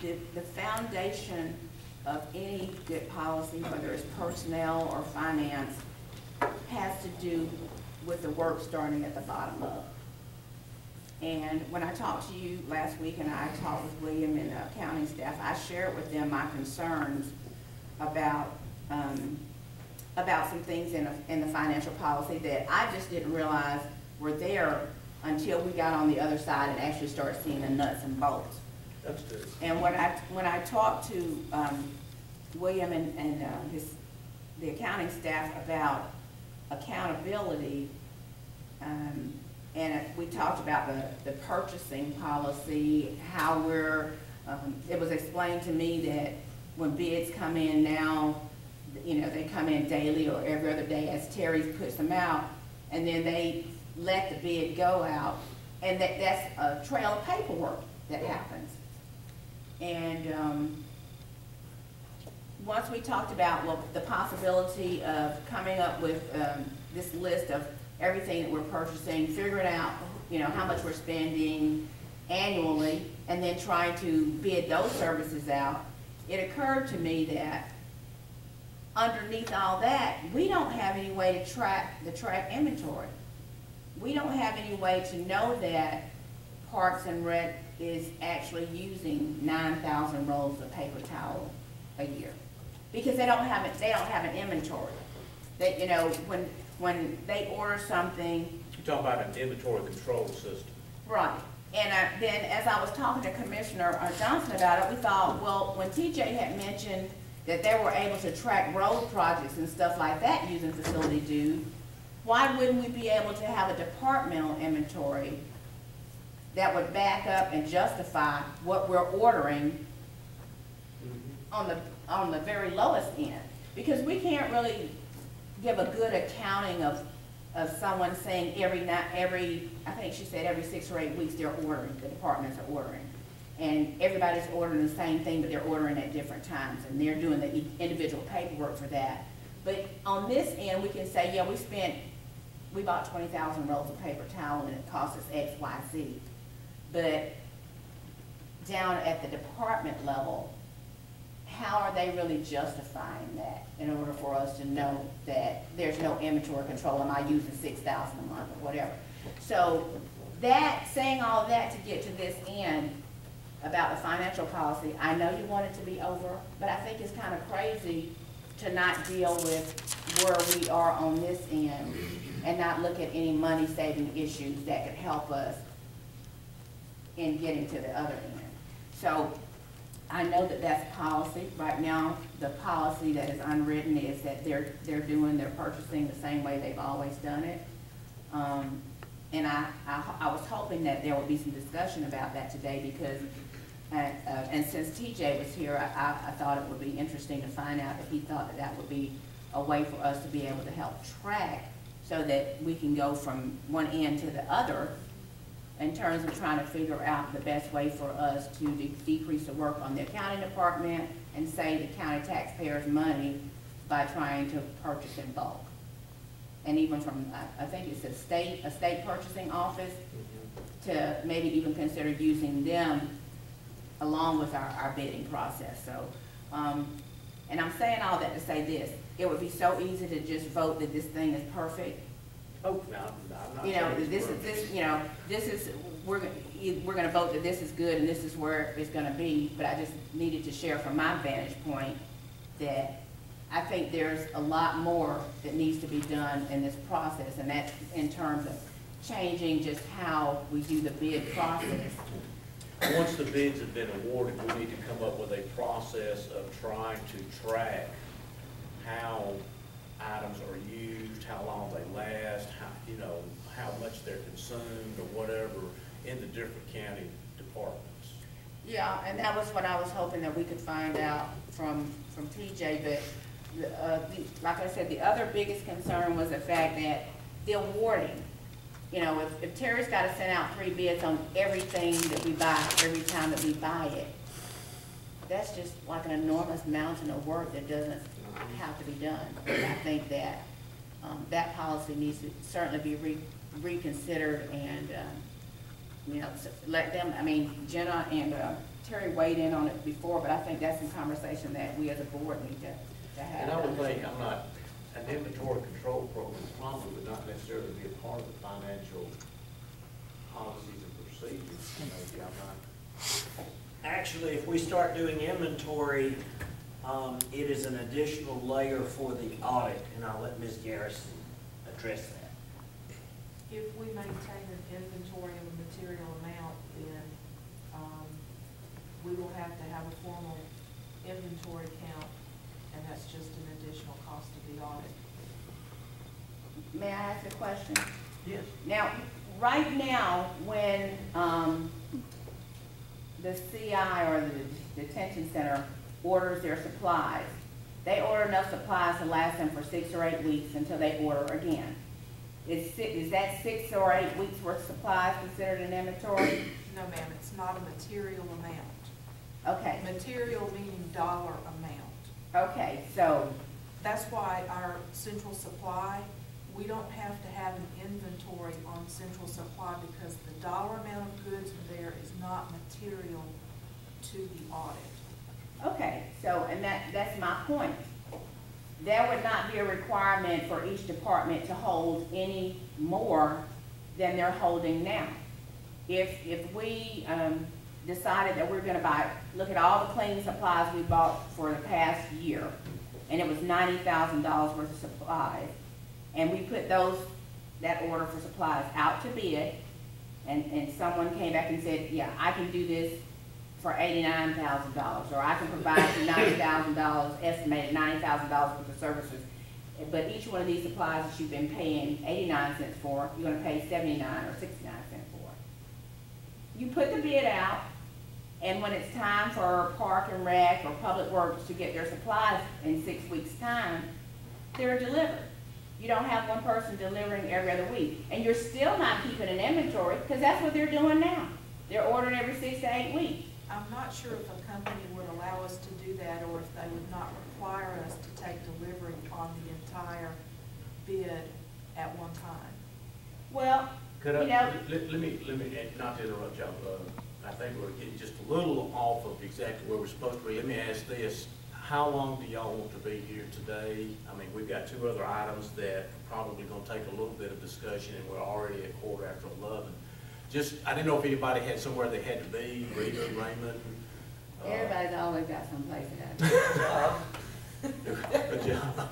the foundation of any good policy, whether it's personnel or finance, has to do with the work starting at the bottom up. And when I talked to you last week and I talked with William and the accounting staff, I shared with them my concerns about some things in the financial policy that I just didn't realize were there until we got on the other side and actually started seeing the nuts and bolts. That's good. And when I talked to William and the accounting staff about accountability, and we talked about the purchasing policy, how it was explained to me that when bids come in now, they come in daily or every other day as Terry puts them out, and then they let the bid go out, and that's a trail of paperwork that happens. And once we talked about the possibility of coming up with this list of everything that we're purchasing, figuring out how much we're spending annually, and then trying to bid those services out, it occurred to me that underneath all that, we don't have any way to track inventory. We don't have any way to know that Parks and Rec is actually using 9,000 rolls of paper towel a year, because they don't have an inventory. That when they order something. You're talking about an inventory control system. Right. And then as I was talking to Commissioner Johnson about it, we thought, well, when TJ had mentioned that they were able to track road projects and stuff like that using Facility Dude, why wouldn't we be able to have a departmental inventory that would back up and justify what we're ordering on the very lowest end? Because we can't really give a good accounting of someone saying I think she said every 6 or 8 weeks they're ordering, the departments are ordering. And everybody's ordering the same thing, but they're ordering at different times, and they're doing the individual paperwork for that. But on this end, we can say, yeah, we bought 20,000 rolls of paper towel and it cost us X, Y, Z. But down at the department level, how are they really justifying that in order for us to know that there's no inventory control? Am I using 6,000 a month or whatever? So saying all that to get to this end about the financial policy, I know you want it to be over, but I think it's kind of crazy to not deal with where we are on this end and not look at any money saving issues that could help us in getting to the other end. So I know that that's policy. Right now, the policy that is unwritten is that they're purchasing the same way they've always done it. And I was hoping that there would be some discussion about that today, because and since TJ was here, I thought it would be interesting to find out if he thought that would be a way for us to be able to help track, so that we can go from one end to the other in terms of trying to figure out the best way for us to decrease the work on the accounting department and save the county taxpayers money by trying to purchase in bulk. And even from, I think it's a state purchasing office, to maybe even consider using them along with our bidding process. So, and I'm saying all that to say this: it would be so easy to just vote that this thing is perfect. Oh, no, I'm not. We're going to vote that this is good and this is where it's going to be. But I just needed to share from my vantage point that I think there's a lot more that needs to be done in this process, and that's in terms of changing just how we do the bid process. Once the bids have been awarded, we need to come up with a process of trying to track how items are used, how long they last, how much they're consumed or whatever in the different county departments. Yeah, and that was what I was hoping that we could find out from TJ. But like I said, the other biggest concern was the fact that the awarding. If Terry's got to send out 3 bids on everything that we buy every time that we buy it, that's just like an enormous mountain of work that doesn't have to be done. And I think that that policy needs to certainly be reconsidered, and let them. I mean, Jenna and Terry weighed in on it before, but I think that's some conversation that we as a board need to have. And I would think, an inventory control program probably would not necessarily be a part of the financial policies and procedures, maybe, I'm not. Actually, if we start doing inventory, it is an additional layer for the audit, and I'll let Ms. Garrison address that. If we maintain an inventory of a material amount, then we will have to have a formal inventory count, and that's just an additional cost of the audit. May I ask a question? Yes. Now, right now, when the CI or the detention center orders their supplies, they order enough supplies to last them for 6 or 8 weeks until they order again. Is that 6 or 8 weeks worth of supplies considered an inventory? No, ma'am, it's not a material amount. Okay, Material meaning dollar amount. okay, so, That's why our central supply, we don't have to have an inventory on central supply because the dollar amount of goods there is not material to the audit. okay, so, and that's my point. There would not be a requirement for each department to hold any more than they're holding now. If we decided that we're gonna look at all the cleaning supplies we bought for the past year, and it was $90,000 worth of supplies, and we put that order for supplies out to bid, and someone came back and said, yeah, I can do this for $89,000, or I can provide you $90,000, estimated $90,000 worth of services, but each one of these supplies that you've been paying 89 cents for, you're gonna pay 79 or 69 cents for. You put the bid out, and when it's time for Park and Rec or Public Works to get their supplies in 6 weeks' time, they're delivered. You don't have one person delivering every other week. And you're still not keeping an inventory, because that's what they're doing now. They're ordering every 6 to 8 weeks. I'm not sure if a company would allow us to do that or if they would not require us to take delivery on the entire bid at one time. Well, Could you I, know, let me, and not to interrupt y'all, I think we're getting just a little off of exactly where we're supposed to be. Let me ask this, how long do y'all want to be here today? I mean, we've got 2 other items that are probably gonna take a little bit of discussion, and we're already at 11:15. Just, I didn't know if anybody had somewhere they had to be, Rita, Raymond. everybody's always got someplace to go. Good job.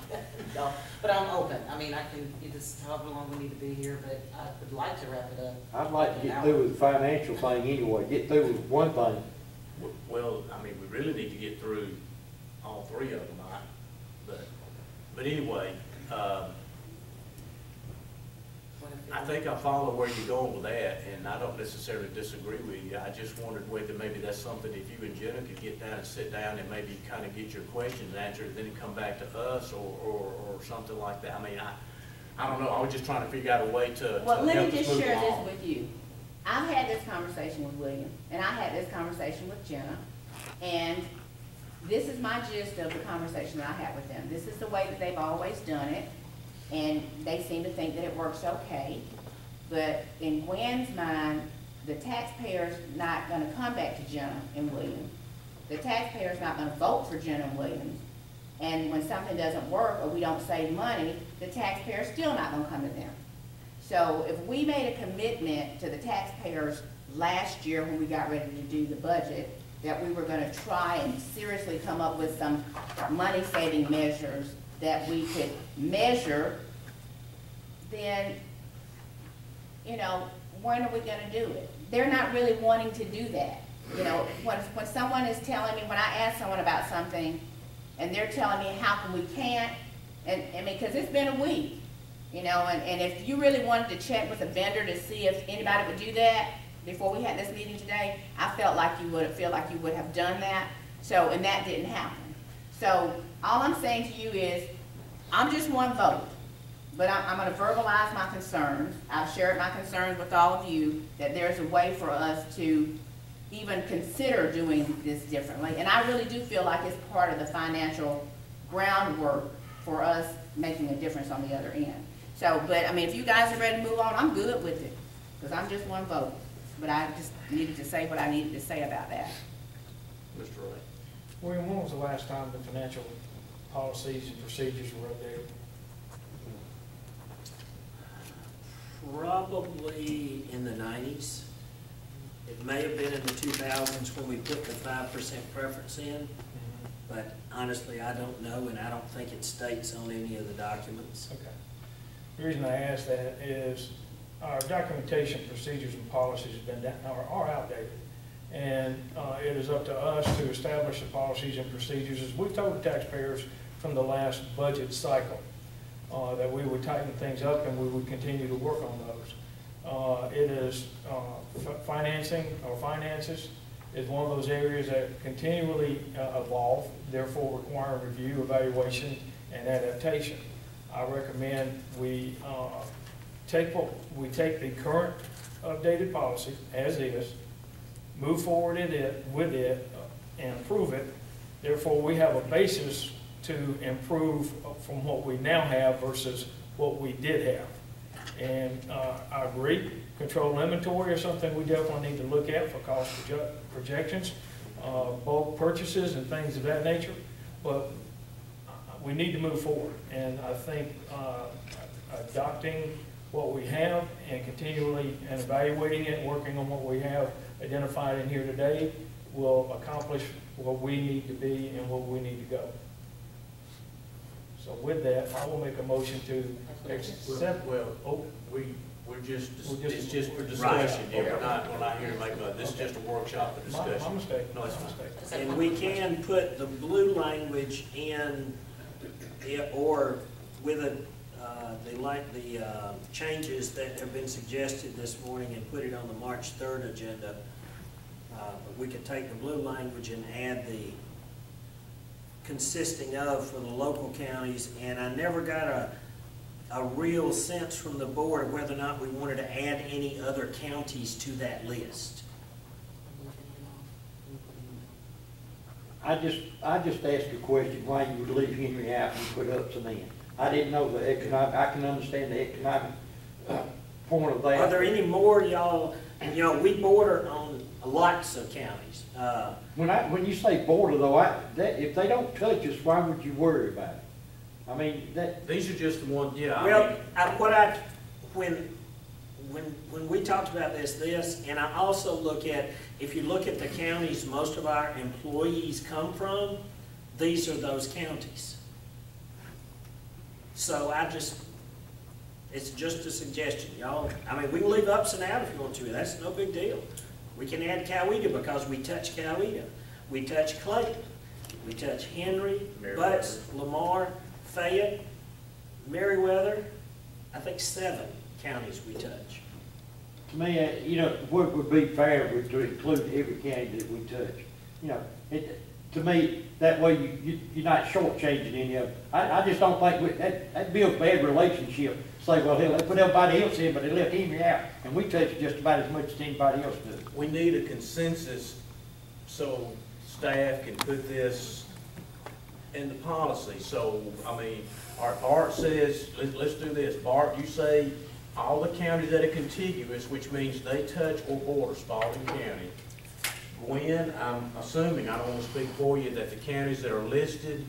No, but I'm open. I mean, I can, just however long we need to be here, but I would like to wrap it up. I'd like to get through with the financial thing anyway, get through with one thing. Well, I mean, we really need to get through all 3 of them, but anyway, I think I follow where you're going with that, and I don't necessarily disagree with you. I just wondered whether maybe that's something, if you and Jenna could get down and sit down and maybe kind of get your questions answered, then come back to us or something like that. I mean, I don't know, I was just trying to figure out a way to Well, let help me us just move share along. this with you. I've had this conversation with William, and I had this conversation with Jenna, and this is my gist of the conversation that I had with them. This is the way that they've always done it, and they seem to think that it works okay. But in Gwen's mind, the taxpayer's not gonna come back to Jenna and Williams. The taxpayer's not gonna vote for Jenna and Williams. And when something doesn't work or we don't save money, the taxpayer's still not gonna come to them. So if we made a commitment to the taxpayers last year when we got ready to do the budget, that we were gonna try and seriously come up with some money-saving measures that we could measure, then, you know, when are we gonna do it? They're not really wanting to do that. You know, when someone is telling me, when I ask someone about something, and they're telling me, how come we can't, and I mean, because it's been a week, you know, and if you really wanted to check with a vendor to see if anybody would do that before we had this meeting today, I feel like you would have done that. So, and that didn't happen. So, all I'm saying to you is, I'm just one vote, but I'm gonna verbalize my concerns. I've shared my concerns with all of you, that there's a way for us to even consider doing this differently. And I really do feel like it's part of the financial groundwork for us making a difference on the other end. So, but I mean, if you guys are ready to move on, I'm good with it, because I'm just one vote. But I just needed to say what I needed to say about that. Mr. Ray? William, when was the last time the financial policies and procedures were updated? Probably in the 90s. It may have been in the 2000s when we put the 5% preference in, but honestly, I don't know, and I don't think it states on any of the documents. Okay. The reason I ask that is our documentation procedures and policies have been, are outdated. And it is up to us to establish the policies and procedures, as we've told the taxpayers from the last budget cycle, that we would tighten things up and we would continue to work on those. It is financing or finances is one of those areas that continually evolve, therefore require review, evaluation, and adaptation. I recommend we take the current updated policy as is, move forward with it, and improve it. Therefore, we have a basis to improve from what we now have versus what we did have. And I agree, control inventory is something we definitely need to look at for cost projections, bulk purchases and things of that nature. But we need to move forward. And I think adopting what we have and continually and evaluating it, working on what we have identified in here today will accomplish what we need to be and what we need to go. So with that, I will make a motion to accept. Well, we're just, We're just- it's just for Right. discussion, yeah, we're not here to make, this is just a workshop for My discussion. mistake. No, it's a mistake. And we can put the blue language in, or with the changes that have been suggested this morning and put it on the March 3rd agenda. But we could take the blue language and add the consisting of for the local counties, and I never got a real sense from the board of whether or not we wanted to add any other counties to that list. I just asked a question, why you would leave Henry out and put Upson in. I didn't know the economic, I can understand the economic point of that. Are there any more, y'all? We border on lots of counties. When you say border though, if they don't touch us, why would you worry about it? I mean, These are just the ones, yeah, when we talked about this, and I also look at, if you look at the counties most of our employees come from, these are those counties. So it's just a suggestion, y'all. I mean, we can leave Upson out if you want to, that's no big deal. We can add Coweta because we touch Coweta. We touch Clayton. We touch Henry, Butts, Lamar, Fayette, Meriwether. I think 7 counties we touch. to me, what would be fair would to include every county that we touch. To me, that way you're not shortchanging any of them. I just don't think that builds bad relationship. Say, well, hell, they put everybody else in, but they left Henry out, and we touch just about as much as anybody else does. we need a consensus so staff can put this in the policy. So, I mean, Bart says, let's do this. Bart, you say all the counties that are contiguous, which means they touch or border Spalding County. Gwen, I'm assuming, I don't want to speak for you, that the counties that are listed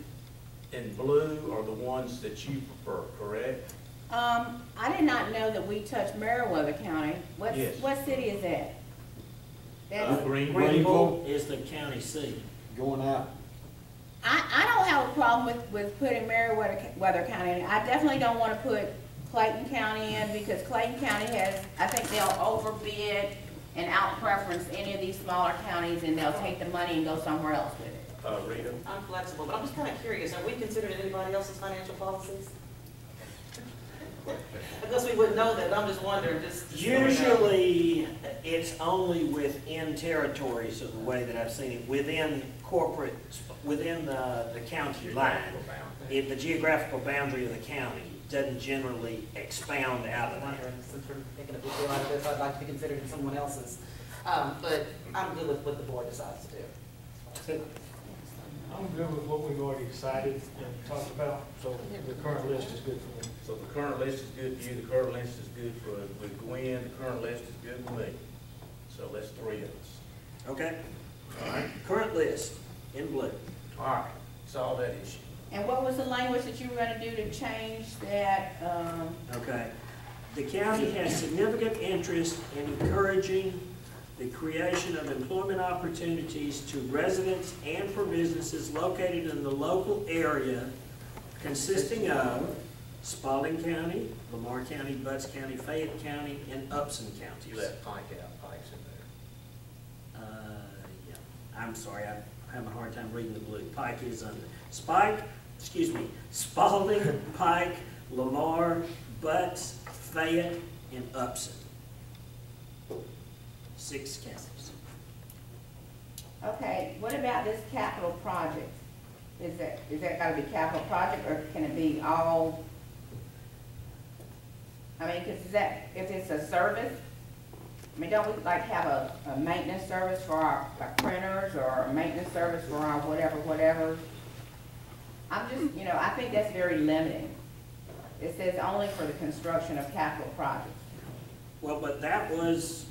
in blue are the ones that you prefer, correct? I did not know that we touched Meriwether County. Yes. What city is that? That's, Greenville is the county seat. Going out. I don't have a problem with putting Meriwether County in. I definitely don't want to put Clayton County in because Clayton County has, I think they'll overbid and out-preference any of these smaller counties, and they'll take the money and go somewhere else with it. Rita? I'm flexible, but I'm just kind of curious, are we considered anybody else's financial policies? Because we wouldn't know that, I'm just wondering, just. Usually, it's only within territories of the way that I've seen it, within corporate, within the county line. If the geographical boundary of the county doesn't generally expound out of that. Wondering, since we're making a big deal out of this, I'd like to be considered in someone else's. But I'm good with what the board decides to do. I'm good with what we've already decided and talked about, so the current list is good for me. So the current list is good for you, the current list is good with Gwen, the current list is good with me. So that's 3 of us. Okay? All right, Current list in blue. all right, solve that issue. And what was the language that you were gonna do to change that, Okay. The county has significant interest in encouraging the creation of employment opportunities to residents and for businesses located in the local area consisting of Spalding County, Lamar County, Butts County, Fayette County, and Upson You counties. left Pike out, Pike's in there. Yeah, I'm sorry, I'm having a hard time reading the blue. Pike is under, Spalding, Pike, Lamar, Butts, Fayette, and Upson. 6 counties. okay, what about this capital project? Is that gotta be capital project, or can it be all? I mean, cause is that, if it's a service, I mean, don't we like have a maintenance service for our printers, or a maintenance service for our whatever? I'm just, I think that's very limiting. It says only for the construction of capital projects. Well, but that was,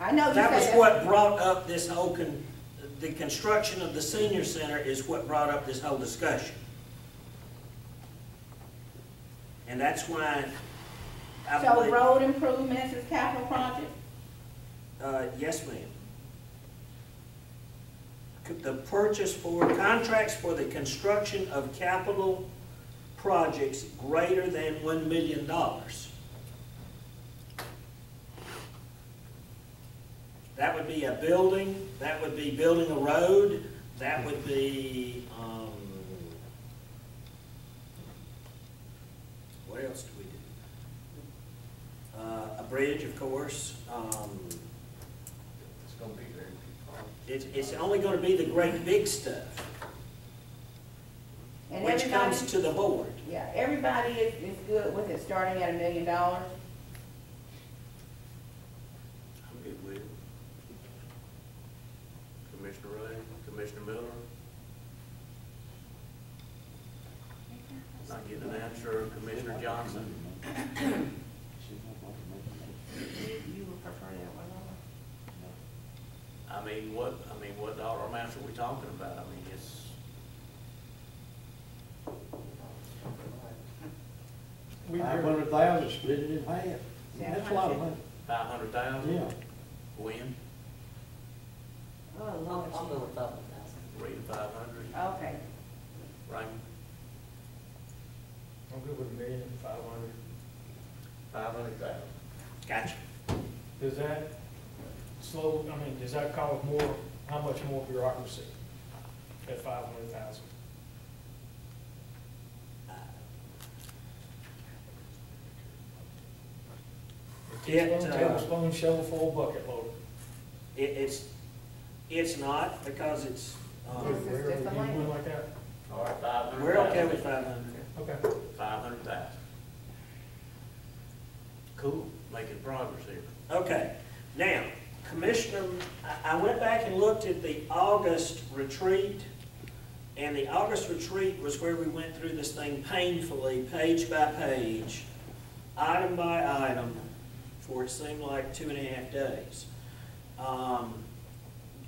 I know you that was said what brought up this whole, the construction of the senior center is what brought up this whole discussion. And that's why I So believe, road improvements is capital project? yes, ma'am. The purchase for, contracts for the construction of capital projects greater than $1 million. That would be a building, that would be building a road, that would be, what else do we do? A bridge, of course. It's gonna be very big. It's only gonna be the great big stuff, And which everybody, comes to the board. yeah, everybody is good with it starting at $1 million. I'm good with it. Commissioner Ray, Commissioner Miller? Not getting an answer, Commissioner Johnson? You would prefer that one, Laura? What dollar amounts are we talking about? I mean, it's, $500,000, split it in half. That's a lot of money. 500,000? Yeah. When? Oh, I'll Lord, go with 500,000. Rate of 500? Okay, Raymond? I'm good with $1,500,000. 500,000. Gotcha. Does that does that cause more, how much more bureaucracy at 500,000? Tablespoon, shovelful, bucket load. It's not, because it's, This is just a land. Like that? All right, 500,000. we're okay with 500. Okay. 500,000. Cool, making progress here. Okay, now, Commissioner, I went back and looked at the August retreat, and the August retreat was where we went through this thing painfully, page by page, item by item, for it seemed like 2.5 days.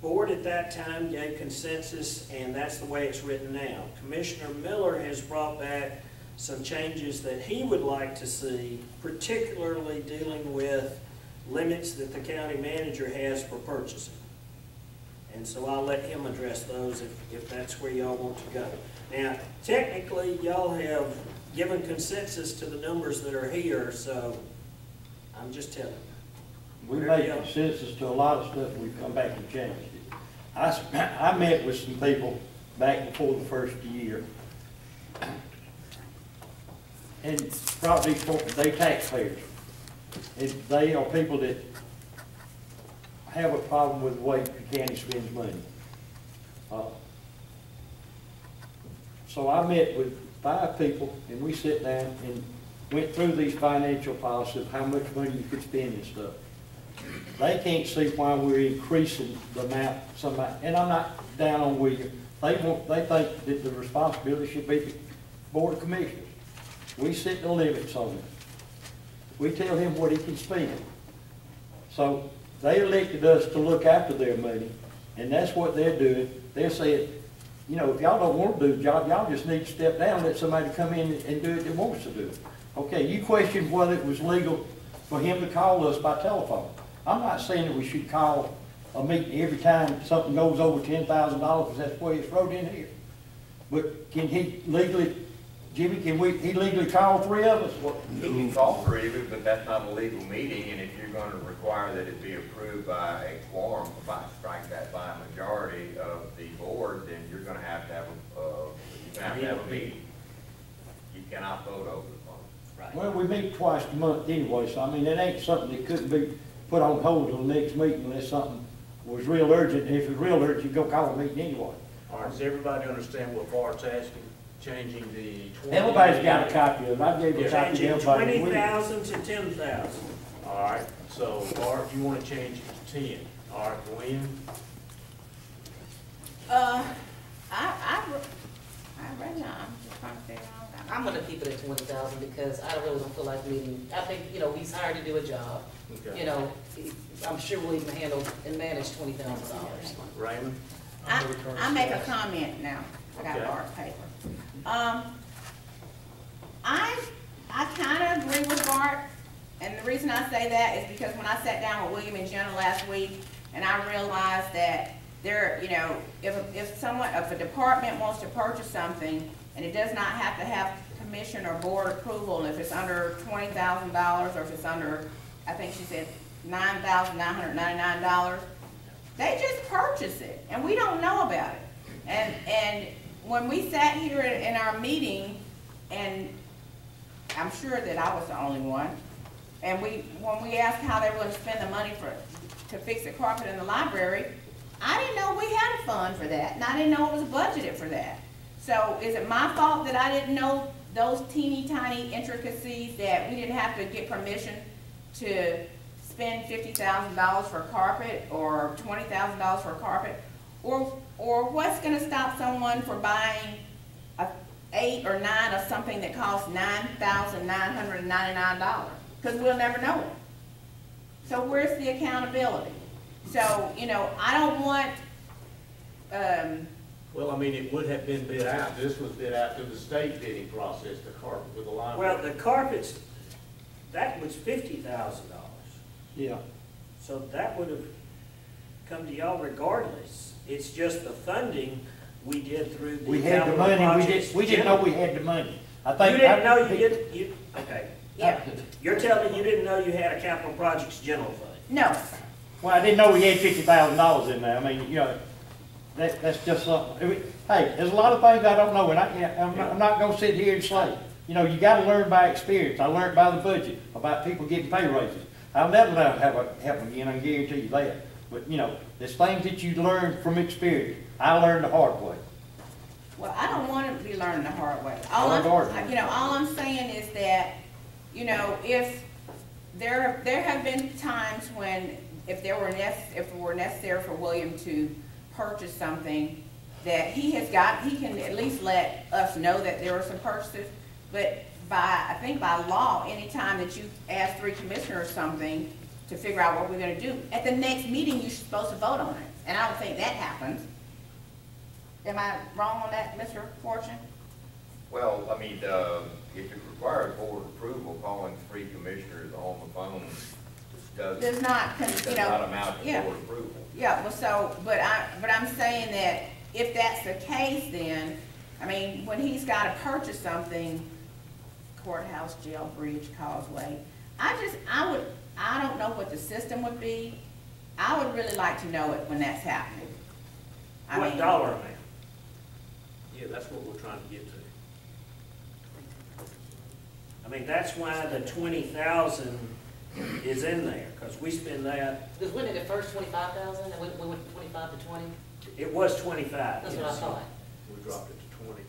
Board at that time gave consensus, and that's the way it's written now. Commissioner Miller has brought back some changes that he would like to see, particularly dealing with limits that the county manager has for purchasing. And so I'll let him address those if that's where y'all want to go. Now, technically, y'all have given consensus to the numbers that are here, so I'm just telling you. We made consensus to a lot of stuff, we've come back and changed it. I met with some people back before the first year. And brought these folks, they taxpayers. And they are people that have a problem with the way the county spends money. So I met with 5 people, and we sat down and went through these financial policies of how much money you could spend and stuff. They can't see why we're increasing the amount, and I'm not down on William. They think that the responsibility should be the Board of Commissioners. We set the limits on it. We tell him what he can spend. So they elected us to look after their money, And that's what they're doing. They're saying, you know, if y'all don't want to do the job, y'all just need to step down, let somebody come in and do it that wants to do it. Okay, you questioned whether it was legal for him to call us by telephone. I'm not saying that we should call a meeting every time something goes over $10,000, because that's the way it's wrote in here. But can he legally, Jimmy, he legally call three of us? Well, he can call for it, but that's not a legal meeting, and if you're gonna require that it be approved by a quorum, strike that by a majority of the board, then you're gonna have to have a meeting. You cannot vote over the phone. Right. Well, we meet twice a month anyway, so I mean, it ain't something that couldn't be put on hold till the next meeting unless something was real urgent. And if it's real urgent, you go call a meeting anyway. All right, does everybody understand what Bart's asking? Changing the 20? Everybody's got a copy of it. I gave a copy to Changing everybody. 20,000 to 10,000. All right, so Bart, you want to change it to 10. All right, Gwen? I read now, I'm just trying to figure out. I'm gonna keep it at 20,000 because I really don't feel like meeting, I think, you know, he's hired to do a job. Okay. You know, I'm sure we'll even handle and manage $20,000. Raymond? I make a comment now. I got Okay. Bart's paper. I kind of agree with Bart, and the reason I say that is because when I sat down with William and Jenna last week, and I realized that there, you know, if a department wants to purchase something, and it does not have to have commission or board approval, if it's under $20,000, or if it's under, I think she said $9,999, they just purchase it, and we don't know about it. And when we sat here in our meeting, and I'm sure that I was the only one, and when we asked how they were going to spend the money to fix the carpet in the library, I didn't know we had a fund for that, and I didn't know it was budgeted for that. So is it my fault that I didn't know those teeny tiny intricacies, that we didn't have to get permission to spend $50,000 for carpet or $20,000 for carpet? Or what's gonna stop someone from buying 8 or 9 of something that costs $9,999? Because we'll never know it. So where's the accountability? So, you know, I don't want, Well, I mean, it would have been bid out. This was bid out through the state bidding process, the carpet with the line. Well, the carpets, that was $50,000. Yeah. So that would have come to y'all regardless. It's just the funding we did through the We had the capital money, projects. we didn't know we had the money. I think. You didn't know you didn't, okay. yeah, You're telling me you didn't know you had a capital projects general fund? no. Well, I didn't know we had $50,000 in there. I mean, you know, that's just something. I mean, hey, there's a lot of things I don't know, and I'm not gonna sit here and say, you know, you gotta learn by experience. I learned by the budget about people getting pay raises. I'll never let it happen again, I can guarantee you that. But, you know, there's things that you learn from experience. I learned the hard way. Well, I don't want to be learning the hard way. All All I'm saying is that, you know, if there have been times when, if it were necessary for William to purchase something, that he can at least let us know that there were some purchases. But I think by law, anytime that you ask 3 commissioners something to figure out what we're gonna do, at the next meeting, you're supposed to vote on it. And I don't think that happens. Am I wrong on that, Mr. Fortune? Well, I mean, if it requires board approval, calling 3 commissioners on the phone Does not, does you know. not amount to Yeah. board approval. Yeah, well, so, but I'm saying that if that's the case, then, I mean, when he's gotta purchase something, courthouse, jail, bridge, causeway, I don't know what the system would be. I would really like to know it when that's happening. I What mean, dollar amount? Yeah, that's what we're trying to get to. I mean, that's why the 20,000 is in there, because we spend that, Because when did it first 25,000 and we went from 25 to 20? it was 25. That's what I yes. thought. We dropped it to 20.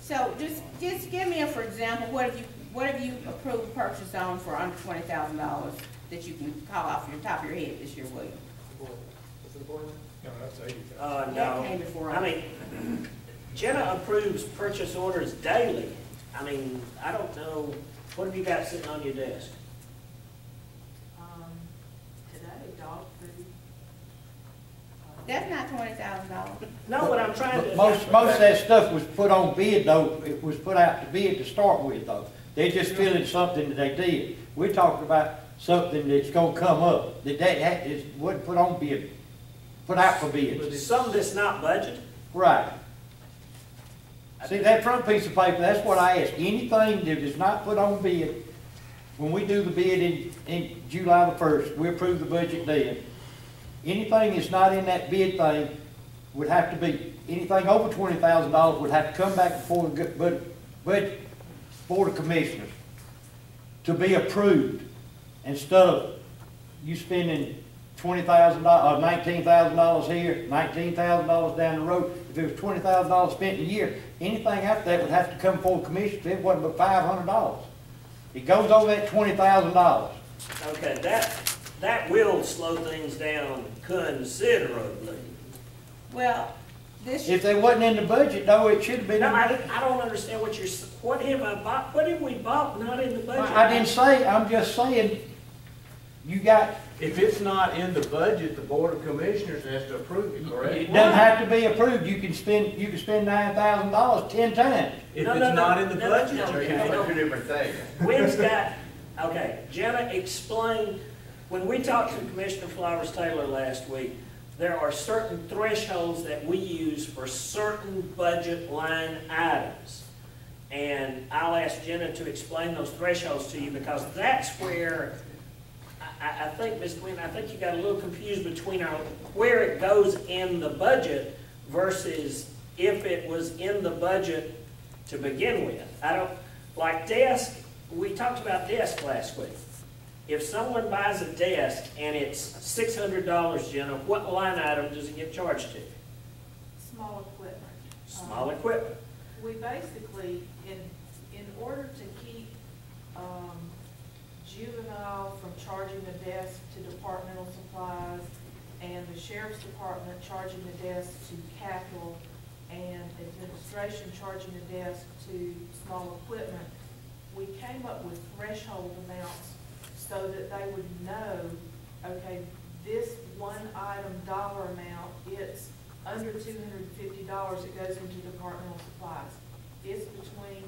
So just give me for example, what have you approved purchase on for under $20,000 that you can call off your top of your head this year, William? Was it the board? No, that's 80,000. That No. came before I us. mean, Jenna approves purchase orders daily. I mean, I don't know, what have you got sitting on your desk? Today, dog food. That's not $20,000. No, what I'm trying to. Most of that stuff was put on bid though, it was put out to bid to start with though. They're just filling something that they did. We're talking about something that's gonna come up, wasn't put on bid, put out for bids. Something that's not budgeted? Right. See, that front piece of paper, that's what I asked. Anything that is not put on bid, when we do the bid in July the 1st, we approve the budget then. Anything that's not in that bid thing would have to be, anything over $20,000 would have to come back before the budget Board of Commissioners to be approved, instead of you spending $20,000 or $19,000 here, $19,000 down the road. If it was $20,000 spent a year, anything after that would have to come before the commission. If it wasn't but $500, it goes over that $20,000. Okay, that will slow things down considerably. Well, this. If they wasn't in the budget, though, it should have been. No, In the budget. I don't understand what what have I bought, what have we bought not in the budget? I didn't say. I'm just saying. You got. If it's not in the budget, the Board of Commissioners has to approve it, correct? It doesn't have to be approved. You can spend $9,000 10 times. If No, it's no, not no, in the no, budget, no, you no, can't. no. Two different things. When's got, okay, Jenna, explain, when we talked to Commissioner Flowers Taylor last week, there are certain thresholds that we use for certain budget line items. And I'll ask Jenna to explain those thresholds to you, because that's where, I think, Ms. Quinn, I think you got a little confused between where it goes in the budget versus if it was in the budget to begin with. I don't, like desk, we talked about desk last week. If someone buys a desk and it's $600, Jenna, what line item does it get charged to? Small equipment. Small equipment. We basically, in order to keep juvenile from charging the desk to departmental supplies, and the sheriff's department charging the desk to capital, and administration charging the desk to small equipment, we came up with threshold amounts so that they would know, okay, this one item dollar amount, it's under $250, it goes into departmental supplies. It's between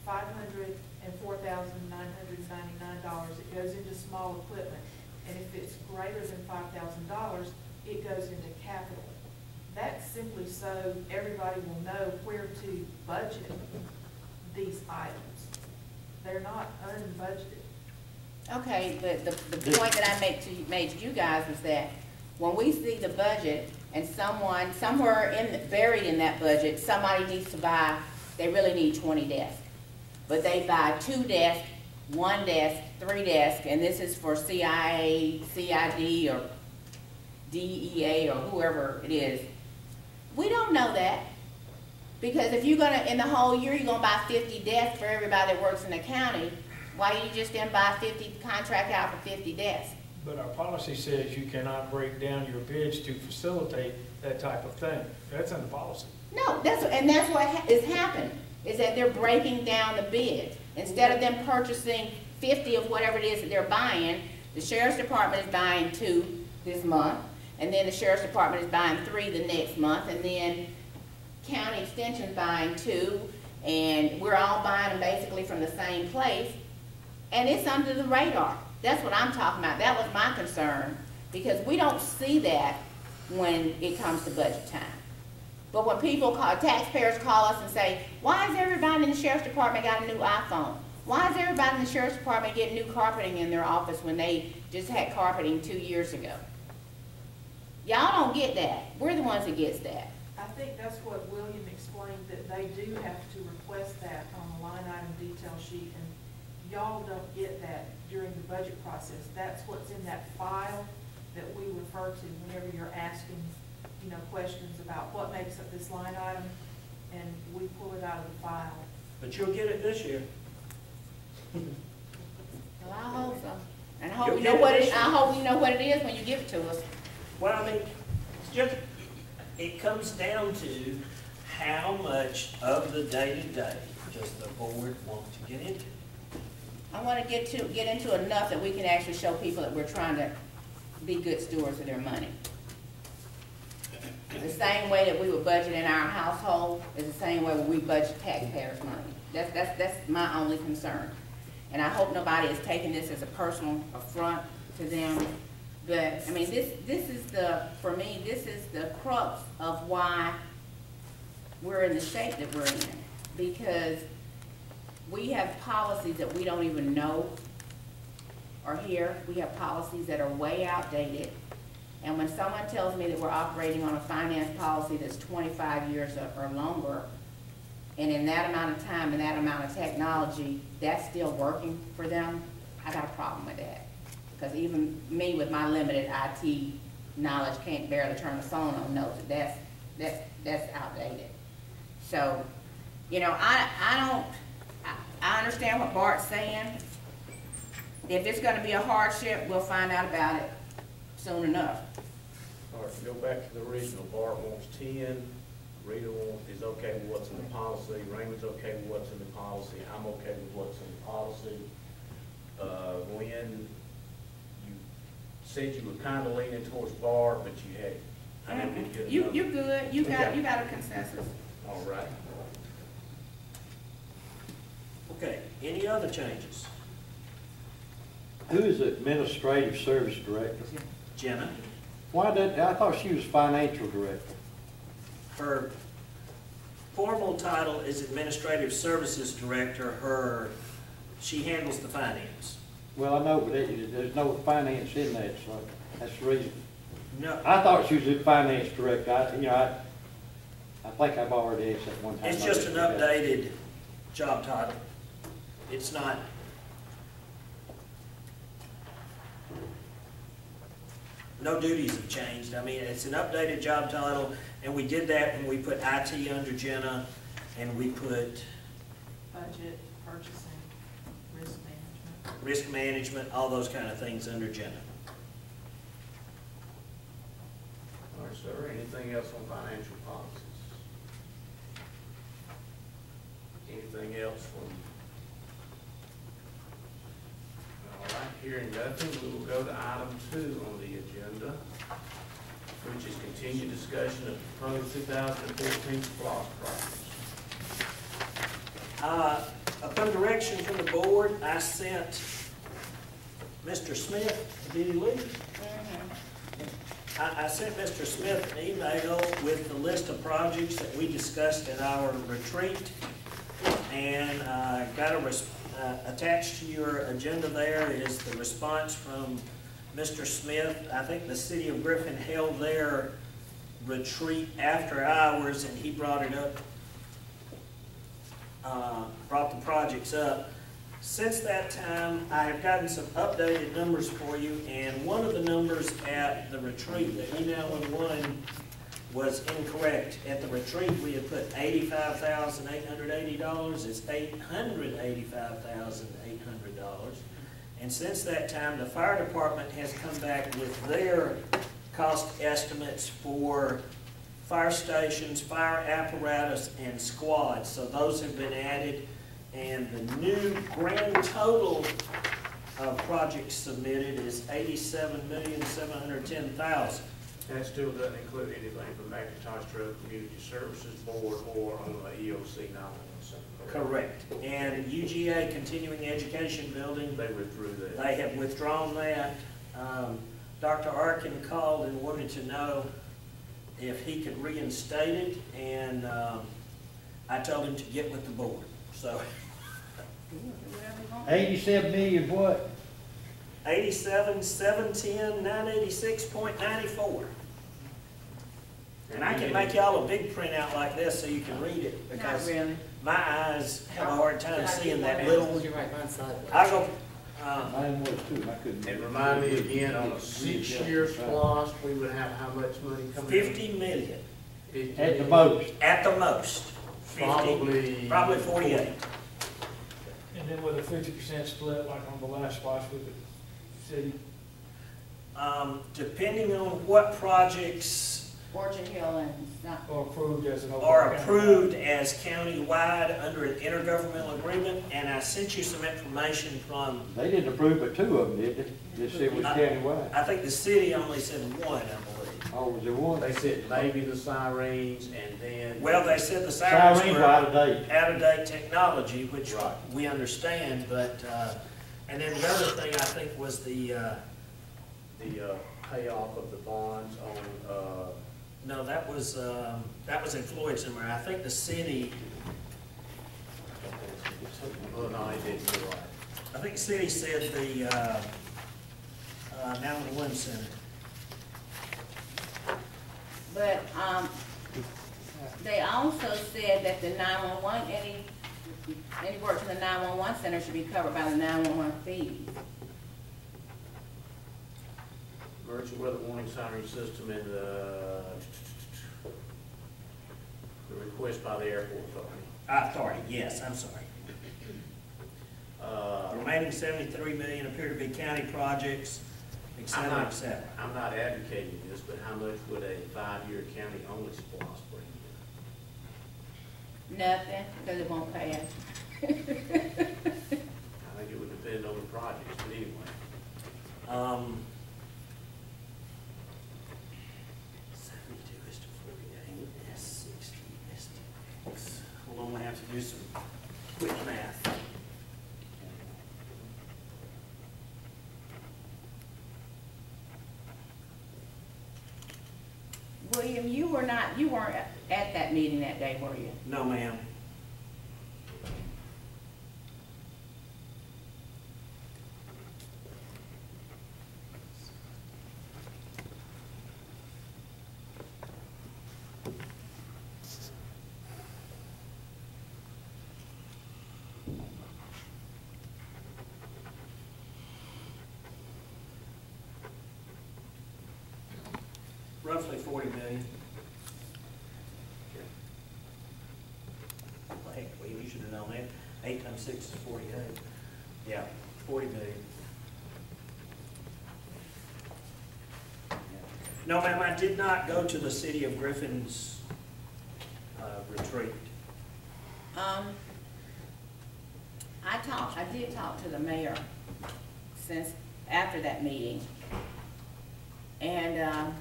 $500 and $4,999, it goes into small equipment. And if it's greater than $5,000, it goes into capital. That's simply so everybody will know where to budget these items. They're not unbudgeted. Okay, but the point that I made to you guys was that when we see the budget and someone, somewhere buried in that budget, somebody needs to buy, they really need 20 desks. But they buy 2 desks, 1 desk, 3 desks, and this is for CIA, CID, or DEA, or whoever it is. We don't know that. Because if you're gonna, in the whole year, you're gonna buy 50 desks for everybody that works in the county, why you just didn't buy 50, contract out for 50 desks? But our policy says you cannot break down your bids to facilitate that type of thing. That's in the policy. No, that's what is happening, is that they're breaking down the bids. Instead of them purchasing 50 of whatever it is that they're buying, the sheriff's department is buying 2 this month, and then the sheriff's department is buying 3 the next month, and then county extension's buying 2, and we're all buying them basically from the same place, and it's under the radar. That's what I'm talking about. That was my concern, because we don't see that when it comes to budget time. But when people call, taxpayers call us and say, why is everybody in the sheriff's department got a new iPhone? Why is everybody in the sheriff's department getting new carpeting in their office when they just had carpeting 2 years ago? Y'all don't get that. We're the ones that gets that. I think that's what William explained, that they do have to request that on the line item detail sheet, and y'all don't get that during the budget process. That's what's in that file that we refer to whenever you're asking, questions about what makes up this line item, and we pull it out of the file. But you'll get it this year. Well, I hope so. And I hope You'll we get know it what this I hope we know what it is when you give it to us. Well, I mean, it's just, it comes down to how much of the day-to-day does the board want to get into? I want to get into enough that we can actually show people that we're trying to be good stewards of their money. The same way that we would budget in our household is the same way we budget taxpayers' money. That's my only concern. And I hope nobody is taking this as a personal affront to them. But, I mean, this is for me, this is the crux of why we're in the shape that we're in. Because we have policies that we don't even know are here. We have policies that are way outdated. And when someone tells me that we're operating on a finance policy that's 25 years or longer, and in that amount of time and that amount of technology, that's still working for them, I got a problem with that. Because even me with my limited IT knowledge can't barely turn the phone on, knows that that's outdated. So, you know, I understand what Bart's saying. If it's gonna be a hardship, we'll find out about it soon enough. All right, go back to the original. Bart wants 10, Rita is okay with what's in the policy, Raymond's okay with what's in the policy, I'm okay with what's in the policy. Gwen, you said you were kind of leaning towards Bart, but you had, I didn't get enough. You're good, you Okay. got a consensus. All right. Okay, any other changes? Who is the administrative service director? Jenna, I thought she was financial director. her formal title is Administrative Services Director. She handles the finance. Well, I know, but there's no finance in that, so that's the reason. No, I thought she was the finance director. I think I've already asked that one time. it's just an updated job title. It's not, no duties have changed. I mean, it's an updated job title, and we did that when we put IT under Jenna, and we put Budget, purchasing, risk management. risk management, all those kind of things under Jenna. All right, sir, anything else on financial policies? Anything else from? All right, hearing nothing, we will go to item 2 on the agenda, which is continued discussion of proposed 2014 SPLOST projects. Upon direction from the board, I sent Mr. Smith, did he leave? I sent Mr. Smith an email with the list of projects that we discussed at our retreat, and attached to your agenda there is the response from Mr. Smith. I think the city of Griffin held their retreat after hours, and he brought it up, brought the projects up. Since that time, I have gotten some updated numbers for you, and one of the numbers at the retreat, the E911, was incorrect. At the retreat, we had put $85,880. It's $885,800. And since that time, the fire department has come back with their cost estimates for fire stations, fire apparatus, and squads. So those have been added, and the new grand total of projects submitted is $87,710,000. That still doesn't include anything from McIntosh Road Community Services Board or on the EOC 911 Center. Correct. And UGA Continuing Education Building, They withdrew that. they have withdrawn that. Dr. Arkin called and wanted to know if he could reinstate it, and I told him to get with the board. So 87 million what? 87,710,986.94. And I can make y'all a big printout like this so you can read it, Not because really. my eyes have a hard time seeing that little. little. You're right, mine's sideways. I go, Mine was too, I couldn't. And remind me again, on a 6-year SPLOST, we would have how much money coming in? 50 million 50 At the million? most. at the most. 50, probably 48. And then with a 50% split, like on the last spot with the city. Depending on what projects Orchard Hill and not. Or approved as an open. are county. approved as county-wide under an intergovernmental agreement, and I sent you some information from, They didn't approve but 2 of them, did they? Just said it was countywide. I think the city only said one, I believe. Oh, was there one? They said maybe the sirens and then. Well, they said the sirens Sirens were were out of date. out-of-date technology, which Right. we understand, but, and then the other thing I think was the Payoff of the bonds on, no, that was in Floyd somewhere. I think the city, oh, no, I didn't, you're right. I think the city said the 911 center. But, they also said that the 911, any work to the 911 center should be covered by the 911 fees. Emergency weather warning siren system and the request by the airport authority. Authority, yes, I'm sorry. The remaining 73 million appear to be county projects, et cetera, et cetera. I'm not advocating this, but how much would a 5-year county-only SPOS bring in? Nothing, because it won't pass. I think it would depend on the projects, but anyway. 72 is to 48, that's 60, that's 6. Hold on, I have to do some quick math. William, you weren't at that meeting that day, were you? No, ma'am. Roughly 40 million. Well, heck, you should have known that. 8 times 6 is 48. Yeah, 40 million. No, ma'am, I did not go to the City of Griffin's retreat. I did talk to the mayor since after that meeting. And,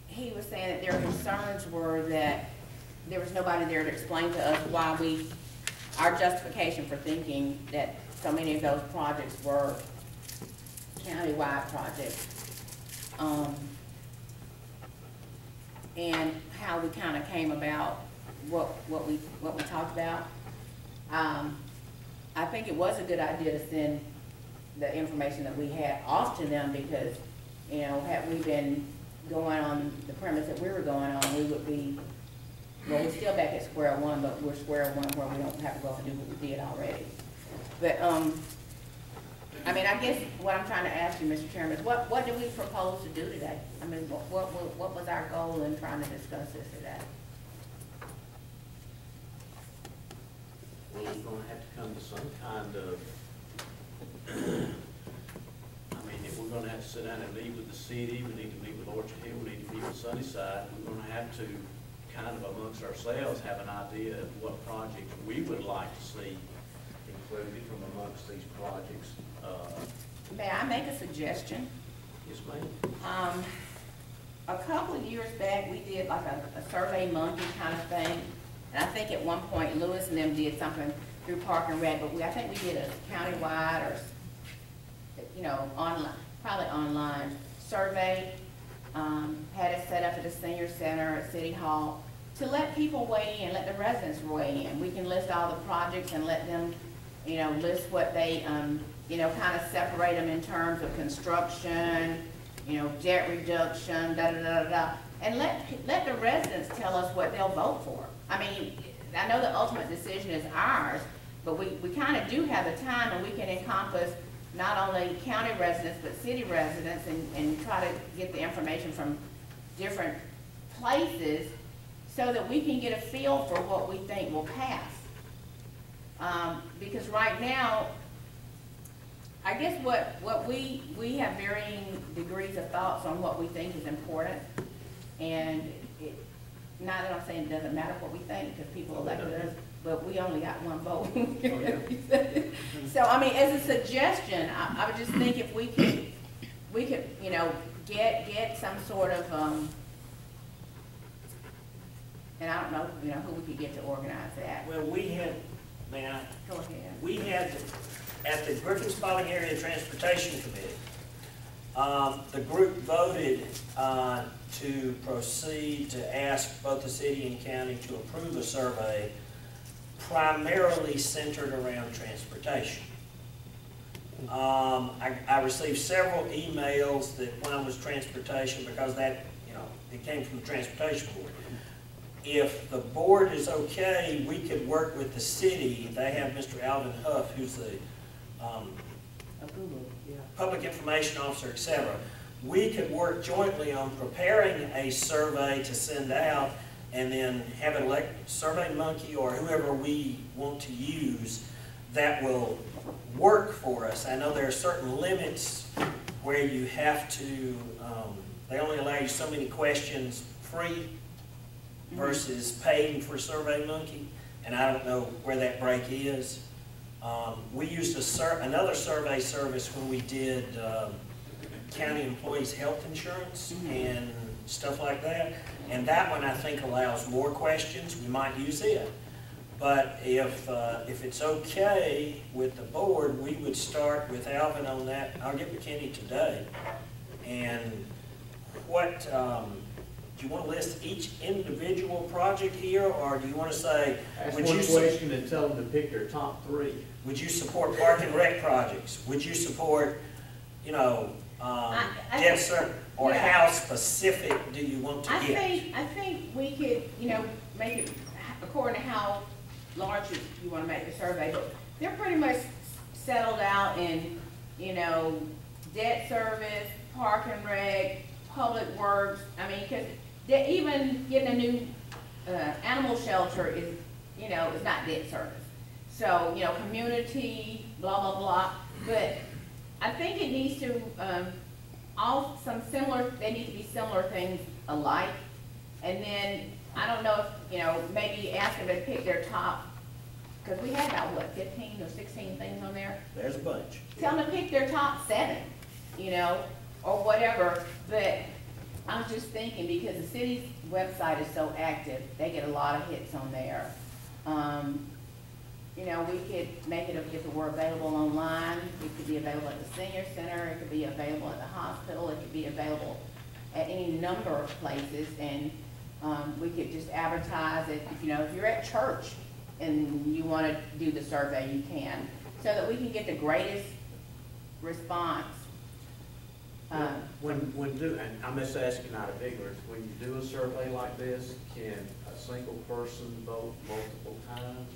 he was saying that their concerns were that there was nobody there to explain to us why our justification for thinking that so many of those projects were countywide projects. And how we kind of came about what we talked about. I think it was a good idea to send the information that we had off to them because, you know, had we been going on the premise that we were going on, we would be, well, we're still back at square one, but we're square one where we don't have to go off and do what we did already. But, I mean, I guess what I'm trying to ask you, Mr. Chairman, is what do we propose to do today? I mean, what was our goal in trying to discuss this today? Well, we're gonna have to come to some kind of, I mean, if we're gonna have to sit down and meet with the city, we need to meet with Orchard Hill, we need to meet with Sunnyside, we're gonna have to kind of amongst ourselves have an idea of what projects we would like to see included from amongst these projects. May I make a suggestion? Yes, ma'am. A couple of years back, we did like a Survey Monkey kind of thing. And I think at one point Lewis and them did something through Park and Rec, but I think we did a countywide or, you know, online, probably online survey. Had it set up at the senior center at City Hall to let people weigh in, let the residents weigh in. We can list all the projects and let them, you know, list what they, you know, kind of separate them in terms of construction, you know, debt reduction, da-da-da-da-da. And let the residents tell us what they'll vote for. I mean, I know the ultimate decision is ours, but we kind of do have the time and we can encompass not only county residents, but city residents and try to get the information from different places so that we can get a feel for what we think will pass. Because right now, I guess what we have varying degrees of thoughts on what we think is important. And not that I'm saying it doesn't matter what we think, because people elected us, but we only got one vote. So, I mean, as a suggestion, I would just think if we could, you know, get some sort of, and I don't know, who we could get to organize that. Well, we had, man, Go ahead. we had, at the Griffin Spalding Area Transportation Committee, the group voted to proceed to ask both the city and county to approve a survey primarily centered around transportation. I received several emails that one was transportation because that, it came from the transportation board. If the board is okay, we could work with the city. They have Mr. Alvin Huff, who's the public information officer, et cetera. We could work jointly on preparing a survey to send out and then have it elect SurveyMonkey or whoever we want to use that will work for us. I know there are certain limits where you have to, they only allow you so many questions free versus paying for SurveyMonkey, and I don't know where that break is. We used another survey service when we did county employees' health insurance and stuff like that, and that one I think allows more questions. We might use it. But if it's okay with the board, we would start with Alvin on that. I'll get with Kenny today. And what, do you want to list each individual project here, or do you want to say, Ask would one you, question and tell them to pick their top 3. would you support park and rec projects? Would you support, debt service, or yeah. how specific do you want to get? I think we could, make it according to how large you want to make the survey, but they're pretty much settled out in, debt service, park and rec, public works. I mean, because even getting a new animal shelter is, is not debt service. So, community, blah, blah, blah. But I think it needs to, they need to be similar things alike. And then, I don't know if, maybe ask them to pick their top, because we had about, 15 or 16 things on there? There's a bunch. Tell them to pick their top 7, or whatever. But I'm just thinking, because the city's website is so active, they get a lot of hits on there. We could make it, if it were available online, it could be available at the senior center, it could be available at the hospital, it could be available at any number of places, and we could just advertise it. If you're at church and you want to do the survey, you can, so that we can get the greatest response. And I'm just asking out of ignorance, when you do a survey like this, can a single person vote multiple times?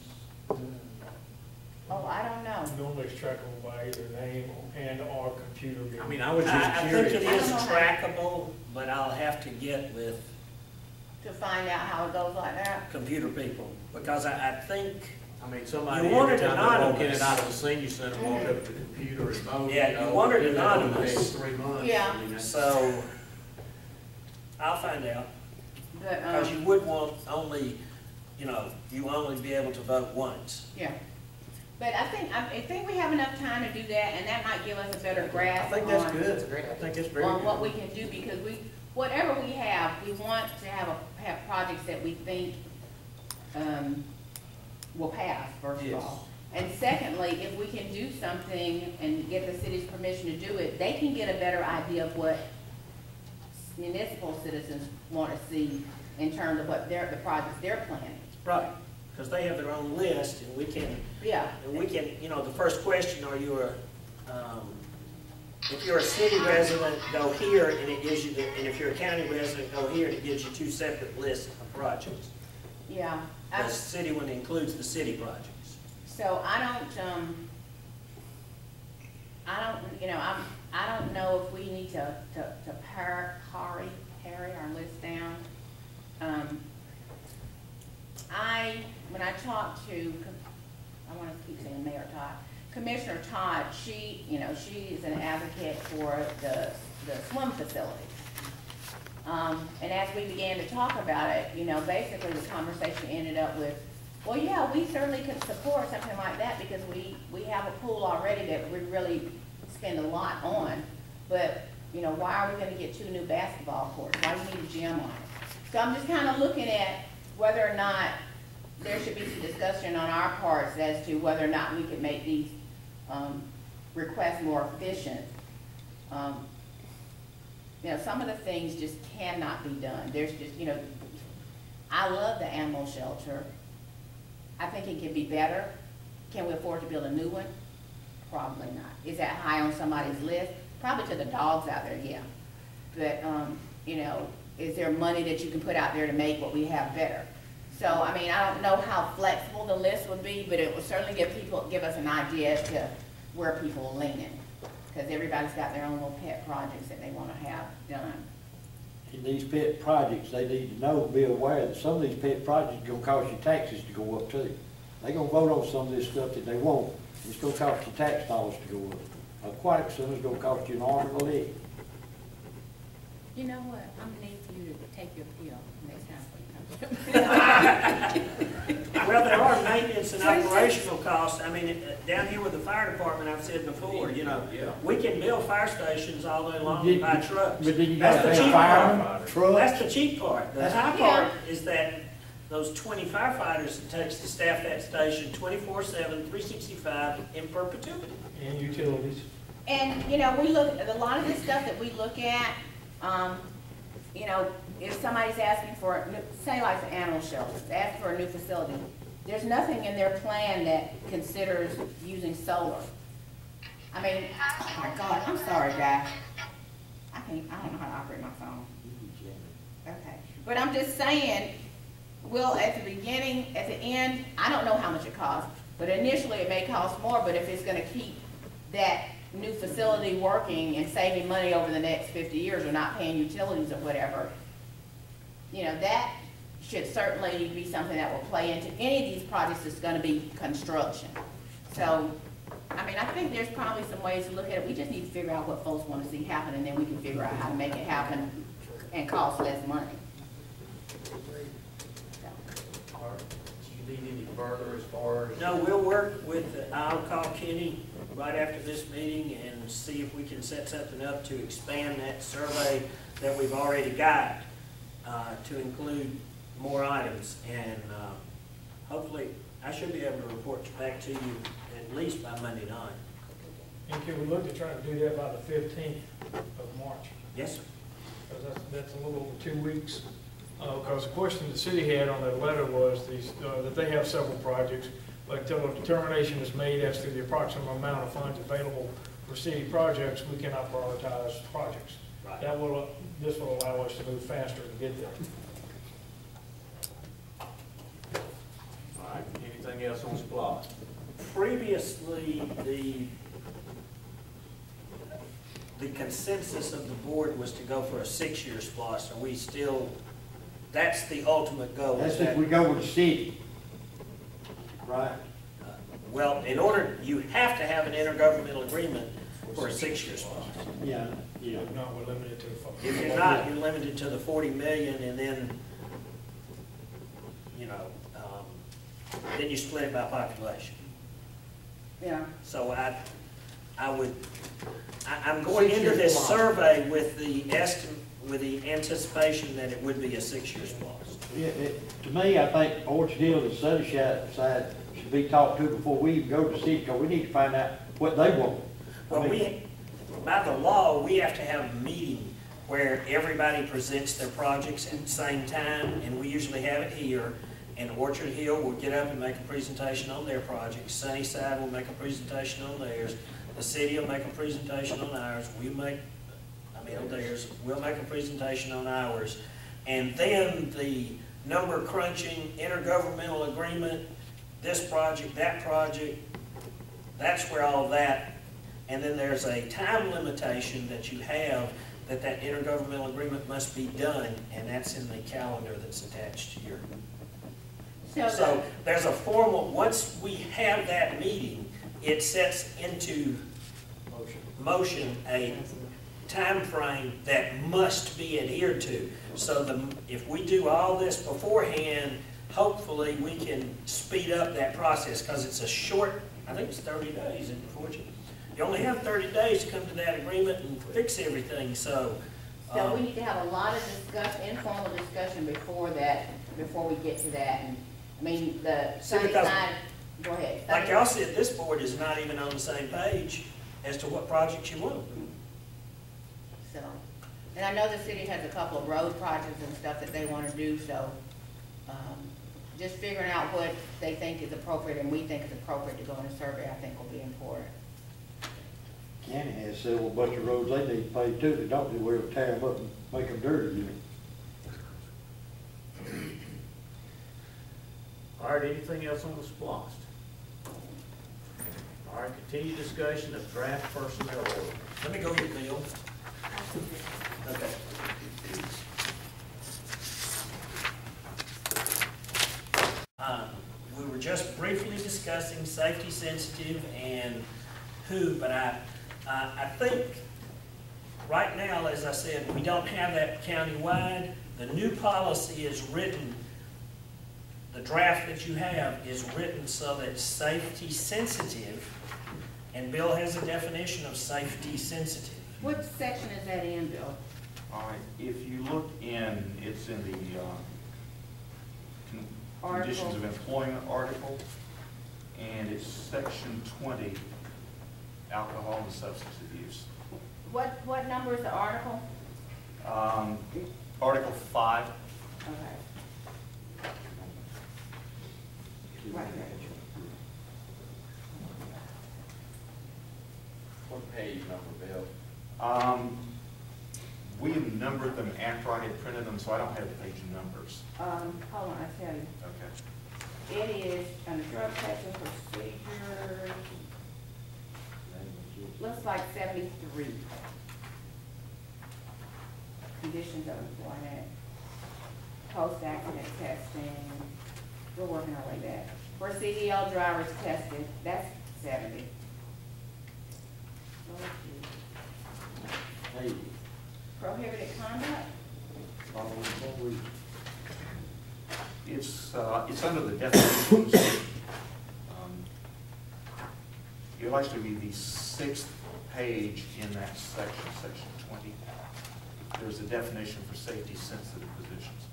Oh, I don't know. Normally it's trackable by either name and/or computer. I mean, I was just I think it curious. is I don't know. trackable, but I'll have to get with To find out how it goes like that. computer people, because I think, I mean, somebody You want every it time they walk in anonymous. and out of the senior center, walk up to the computer and vote. Yeah, you want it do that over the anonymous. next 3 months. Yeah. I mean, that's- so, I'll find out. But, Because you would want only, you only be able to vote once. yeah. But I think we have enough time to do that, and that might give us a better grasp I think that's on- good. That's a great I idea. think it's very on what good. we can do, because whatever we have, we want to have projects that we think, will pass, first of Yes. all. And secondly, if we can do something and get the city's permission to do it, they can get a better idea of what municipal citizens want to see in terms of what the projects they're planning. Right, because they have their own list, and we can, Yeah. the first question, are you if you're a city resident, go here, and it gives you and if you're a county resident, go here, and it gives you 2 separate lists of projects. Yeah. The city one includes the city projects. So I don't know if we need to parry our list down. When I talked to, I want to keep saying Mayor Todd, Commissioner Todd, she is an advocate for the swim facility. And as we began to talk about it, basically the conversation ended up with, well, yeah, we certainly could support something like that, because we have a pool already that we really spend a lot on. But, You know, why are we gonna get 2 new basketball courts? Why do you need a gym on it? So I'm just kind of looking at whether or not there should be some discussion on our parts as to whether or not we could make these requests more efficient. You know, some of the things just cannot be done. There's just, you know, I love the animal shelter. I think it can be better. Can we afford to build a new one? Probably not. Is that high on somebody's list? Probably to the dogs out there, yeah. But, you know, is there money that you can put out there to make what we have better? So, I mean, I don't know how flexible the list would be, but it would certainly give us an idea as to where people are leaning. Because everybody's got their own little pet projects that they want to have done. In these pet projects, they need to know, be aware that some of these pet projects are gonna cost you taxes to go up too. They gonna vote on some of this stuff that they want, and it's gonna cost you tax dollars to go up. Aquatic center's gonna cost you an arm and a leg. You know what? I'm gonna need for you to take your pill next time you come. Well, there are maintenance and operational costs. I mean, down here with the fire department, I've said before, you know, we can build fire stations all day long by trucks. But then you That's gotta the have cheap firemen, part. trucks. That's the cheap part. The high Yeah. part is that those 20 firefighters it takes to staff that station 24/7, 365 in perpetuity. And utilities. And, you know, we look, a lot of this stuff that we look at, you know, if somebody's asking for, say like the animal shelter, ask for a new facility, there's nothing in their plan that considers using solar. I mean, oh my God, I'm sorry, guys. I don't know how to operate my phone. Okay, but I'm just saying, well, at the beginning, at the end, I don't know how much it costs, but initially it may cost more, but if it's gonna keep that new facility working and saving money over the next 50 years or not paying utilities or whatever, you know, that should certainly be something that will play into any of these projects that's gonna be construction. So, I mean, I think there's probably some ways to look at it. We just need to figure out what folks wanna see happen, and then we can figure out how to make it happen and cost less money. Do you need any further as far as? No, we'll work with, I'll call Kenny right after this meeting and see if we can set something up to expand that survey that we've already got, to include more items. And, hopefully, I should be able to report back to you at least by Monday night. And can we look to try to do that by the 15th of March? Yes, sir. Because that's a little over 2 weeks. Because the question the city had on that letter was that they have several projects, but until a determination is made as to the approximate amount of funds available for city projects, we cannot prioritize projects. Right. This will allow us to move faster to get there. All right, anything else on supply? Previously, the consensus of the board was to go for a 6-year SPLOST. Are we still, that's the ultimate goal? That's is if that- we go with the city. Right. Well, in order, you have to have an intergovernmental agreement for a 6-year SPLOST. Yeah, yeah. If not, we're limited to the funds. If you're not, you're limited to the 40 million, and then, you know, then you split it by population. Yeah. So I'm going into this survey with the anticipation that it would be a 6-year SPLOST. Yeah, to me, I think Orchard Hill and Sunnyside should be talked to before we even go to city, because we need to find out what they want. Well, by the law, we have to have a meeting where everybody presents their projects at the same time, and we usually have it here. And Orchard Hill will get up and make a presentation on their project. Sunnyside will make a presentation on theirs. The city will make a presentation on ours. On theirs. We'll make a presentation on ours. And then the number crunching, intergovernmental agreement, this project, that project, that's where all that. And then there's a time limitation that you have that intergovernmental agreement must be done, and that's in the calendar that's attached here. So there's a formal, once we have that meeting, it sets into motion a time frame that must be adhered to. So if we do all this beforehand, hopefully we can speed up that process, because it's a short, I think it's 30 days in Fortune. You only have 30 days to come to that agreement and fix everything, so. So we need to have a lot of informal discussion before we get to that. And I mean, the See, Sunday because- night, go ahead. Like y'all said, this board is not even on the same page as to what projects you want. So, and I know the city has a couple of road projects and stuff that they want to do, so, just figuring out what they think is appropriate and we think is appropriate to go in a survey, I think will be important. County has several bunch of roads they need to pave too, they don't do well, tear them up and make them dirty, you know. All right, anything else on the SPOS? All right, continued discussion of draft personnel order. Let me go get Bill. Okay. We were just briefly discussing safety sensitive and who, but I think right now, as I said, we don't have that countywide. The new policy is written, the draft that you have is written so that it's safety sensitive, and Bill has a definition of safety sensitive. What section is that in, Bill? All right, if you look in, it's in the conditions of employment article, and it's section 20, alcohol and substance abuse. What number is the article? Article 5. Okay. Right there. What page number, Bill? We have numbered them after I had printed them, so I don't have page numbers. Hold on, I tell you. Okay. It is under drug testing procedure, looks like 73. Conditions of employment, post-accident testing, we're working our way back. For CDL drivers tested, that's 70. Hey, Prohibited conduct? It's under the definitions. It'll actually be the 6th page in that section, section 20. There's a definition for safety sensitive positions.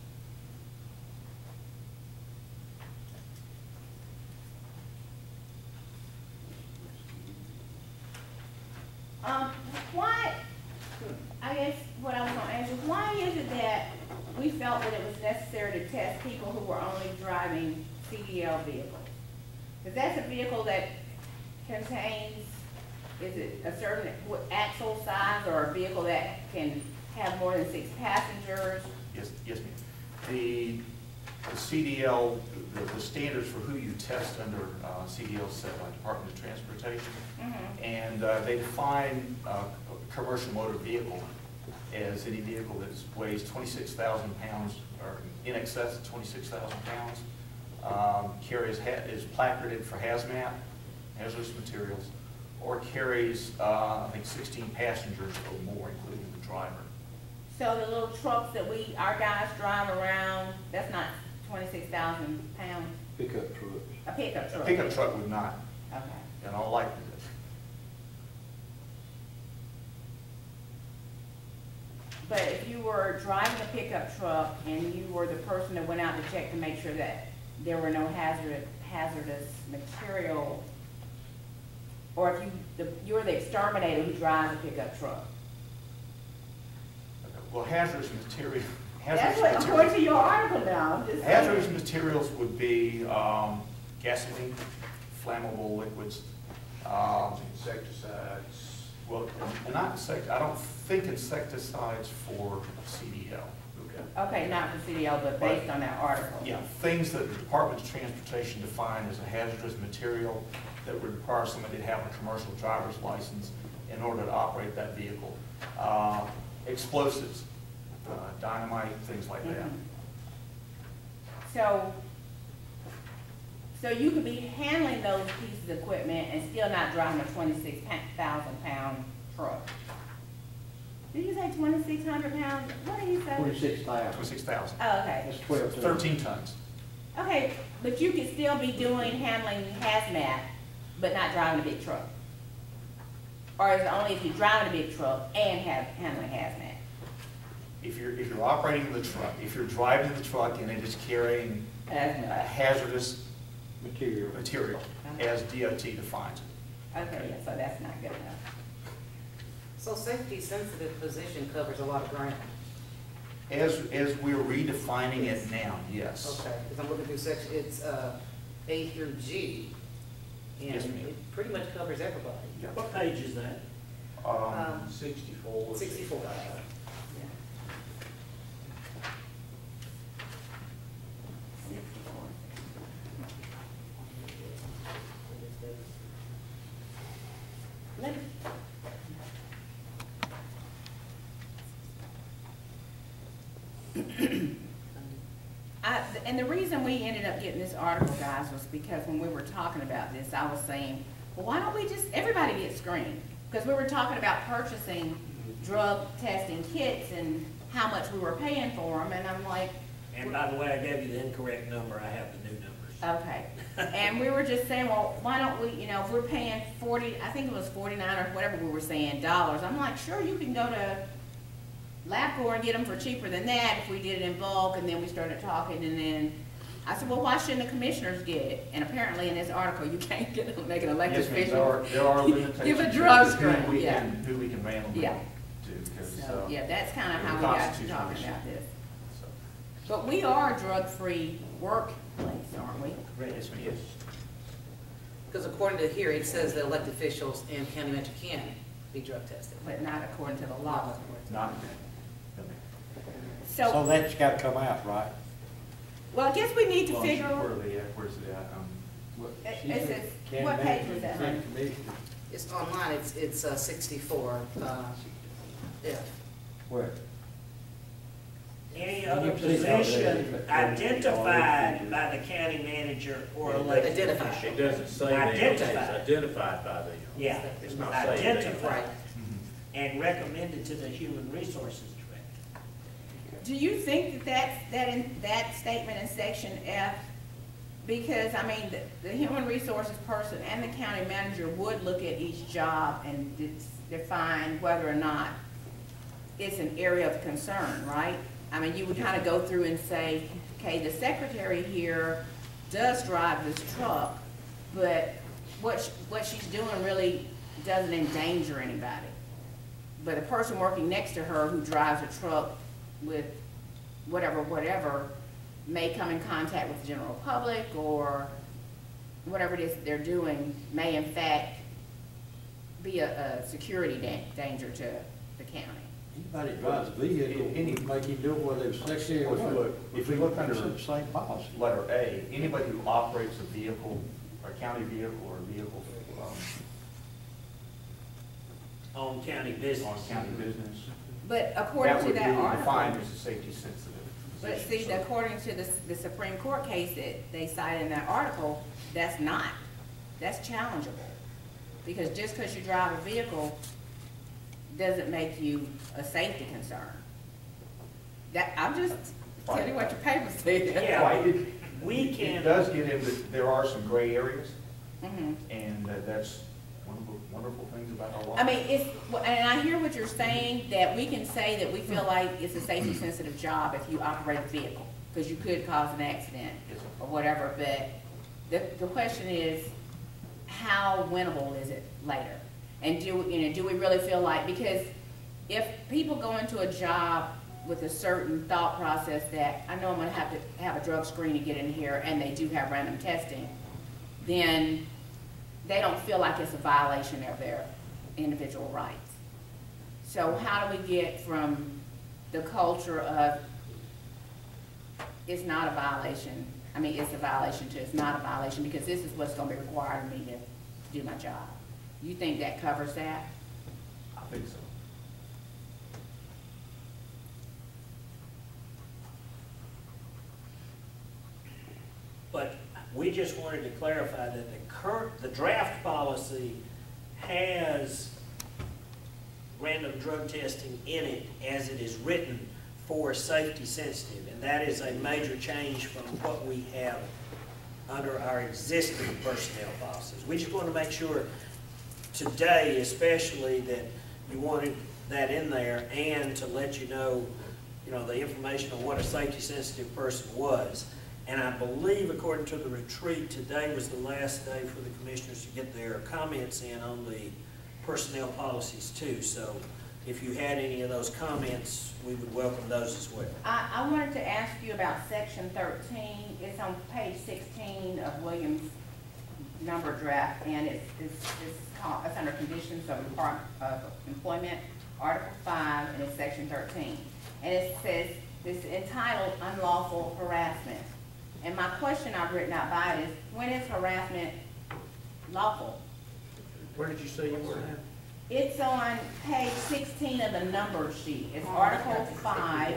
Why, I guess what I was gonna ask is, why is it that we felt that it was necessary to test people who were only driving CDL vehicles? Because that's a vehicle that contains, is it a certain axle size or a vehicle that can have more than 6 passengers? Yes, ma'am. The CDL, the standards for who you test under CDL set by Department of Transportation. Mm-hmm. And they define a commercial motor vehicle as any vehicle that weighs 26,000 pounds or in excess of 26,000 pounds, is placarded for hazmat, hazardous materials, or carries, I think, 16 passengers or more, including the driver. So the little trucks that our guys drive around, that's not 26,000 pounds? pickup trucks. A pickup A truck? pickup truck would not, Okay. in all likelihood. But if you were driving a pickup truck and you were the person that went out to check to make sure that there were no hazardous material, or if you're the exterminator who drives a pickup truck. Well, hazardous material. That's what, according to your article now, I'm just saying. Hazardous materials would be gasoline, flammable liquids. Insecticides. Well, not insect. I don't think insecticides for CDL. Okay. Okay, not for CDL, but based on that article. Yeah, things that the Department of Transportation defined as a hazardous material that would require somebody to have a commercial driver's license in order to operate that vehicle. Explosives, dynamite, things like that. So you could be handling those pieces of equipment and still not driving a 26,000 pound truck. Did you say 2,600 pounds? What did you say? 26,000. 26,000. Oh, okay. That's 12 tons. 13 tons. Okay, but you could still be handling hazmat, but not driving a big truck. Or is it only if you're driving a big truck and handling hazmat? If you're operating the truck, if you're driving the truck and it is carrying hazardous material, as DOT defines it. Okay, yeah, so that's not good enough. So safety sensitive position covers a lot of ground. As we're redefining it now, yes. Okay, because I'm looking through section, it's A through G, and Yes, ma'am. it pretty much covers everybody. Yeah. What page is that? 64. 64. Let- And the reason we ended up getting this article, guys, was because when we were talking about this, I was saying, well, why don't we just, everybody get screened? Because we were talking about purchasing drug testing kits and how much we were paying for them, and I'm like, And by the way, I gave you the incorrect number, I have the new numbers. okay. And we were just saying, well, why don't we, you know, if we're paying 40, I think it was 49 or whatever we were saying, dollars, I'm like, sure, you can go to LabCorp and get them for cheaper than that if we did it in bulk. And then we started talking, and then I said, well, why shouldn't the commissioners get it? And apparently in this article, you can't get them, make an elected Yes, ma'am, official. there are limitations. Give a drug to screen, who we yeah. can- Who we can randomly Yeah. do, because, So, yeah, that's kind of the how we got to Constitution talking issue. about this. so. But we are a drug-free workplace, aren't we? Yes, ma'am, yes. Because according to here, it says that elected officials and county manager can be drug tested. But not according to the law. Not, So that's gotta come out, right? Well, I guess we need to Well, figure, where's it at? it says, what page was that, honey? It's online, it's 64, F. Where? Any You other can see how position that- identified by the county manager or elected Identified. official? It doesn't say that, it's Identified. identified by them. Yeah, It's not saying that. identified and recommended to the human resources director. Do you think that that statement in section F, because, I mean, the human resources person and the county manager would look at each job and define whether or not it's an area of concern, right? I mean, you would kind of go through and say, okay, the secretary here does drive this truck, but what she's doing really doesn't endanger anybody. But the person working next to her who drives a truck with whatever, may come in contact with the general public, or whatever it is that they're doing may in fact be a security danger to the county. Anybody that drives a vehicle, Any- make him do it whether it's secretary or what. If we look under the same policy. letter A, anybody who operates a vehicle, a county vehicle or a vehicle On county business. on county business, But according to would that be defined article, as a safety sensitive but position. see, according to the Supreme Court case that they cited in that article, that's not. That's challengeable. Because just because you drive a vehicle doesn't make you a safety concern. I'm just telling you what your paper said. Yeah. Right, it, We it can. does get into, there are some gray areas, Mhm. and that's one of the wonderful things about our law. I mean, and I hear what you're saying, that we can say that we feel like it's a safety sensitive job if you operate a vehicle, because you could cause an accident Yes, sir. or whatever, but the question is, how winnable is it later? And do we really feel like, because if people go into a job with a certain thought process that, I know I'm gonna have to have a drug screen to get in here, and they do have random testing, then they don't feel like it's a violation of their individual rights. So how do we get from the culture of it's not a violation, I mean, it's a violation to it's not a violation because this is what's gonna be required of me to do my job? You think that covers that? I think so. But we just wanted to clarify that the draft policy has random drug testing in it as it is written for safety sensitive, and that is a major change from what we have under our existing personnel policies. We just want to make sure today especially that you wanted that in there and to let you know, the information on what a safety sensitive person was. And I believe according to the retreat, today was the last day for the commissioners to get their comments in on the personnel policies too. So if you had any of those comments, we would welcome those as well. I wanted to ask you about section 13. It's on page 16 of Williams' number draft, and it's under conditions of employment, Article 5, and it's section 13. And it says, it's entitled unlawful harassment. And my question I've written out by it is, when is harassment lawful? Where did you say you were at? It's on page 16 of the number sheet. It's Article 5.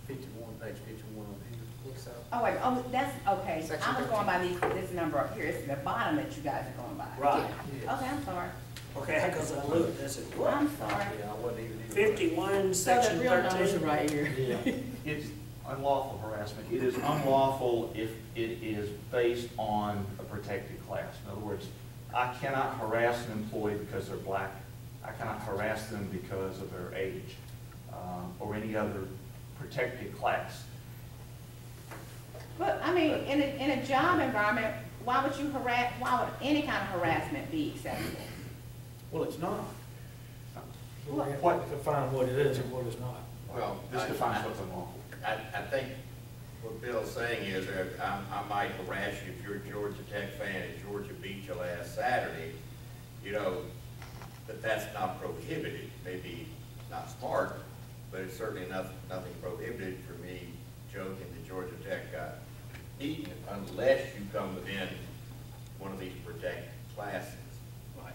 51, page 51 on here. Think so. Oh, wait, oh, that's, okay. Section I was going by this number up here. It's the bottom that you guys are going by. Right. Okay, I'm sorry. Okay, because I looked, I said, what? I'm sorry. Yeah, I wasn't even. 51, So the section real numbers 13. are right here. It's unlawful harassment. It is unlawful if it is based on a protected class. In other words, I cannot harass an employee because they're black. I cannot harass them because of their age, or any other protected class. But, I mean, in a job environment, why would any kind of harassment be acceptable? Well, it's not. We have to define what it is and what is not. Well, This defines what's unlawful. I think what Bill's saying is that I might harass you if you're a Georgia Tech fan and Georgia beat you last Saturday, that's not prohibited. Maybe not smart, but it's certainly nothing prohibited for me joking that Georgia Tech got beaten unless you come within one of these protected classes. Right.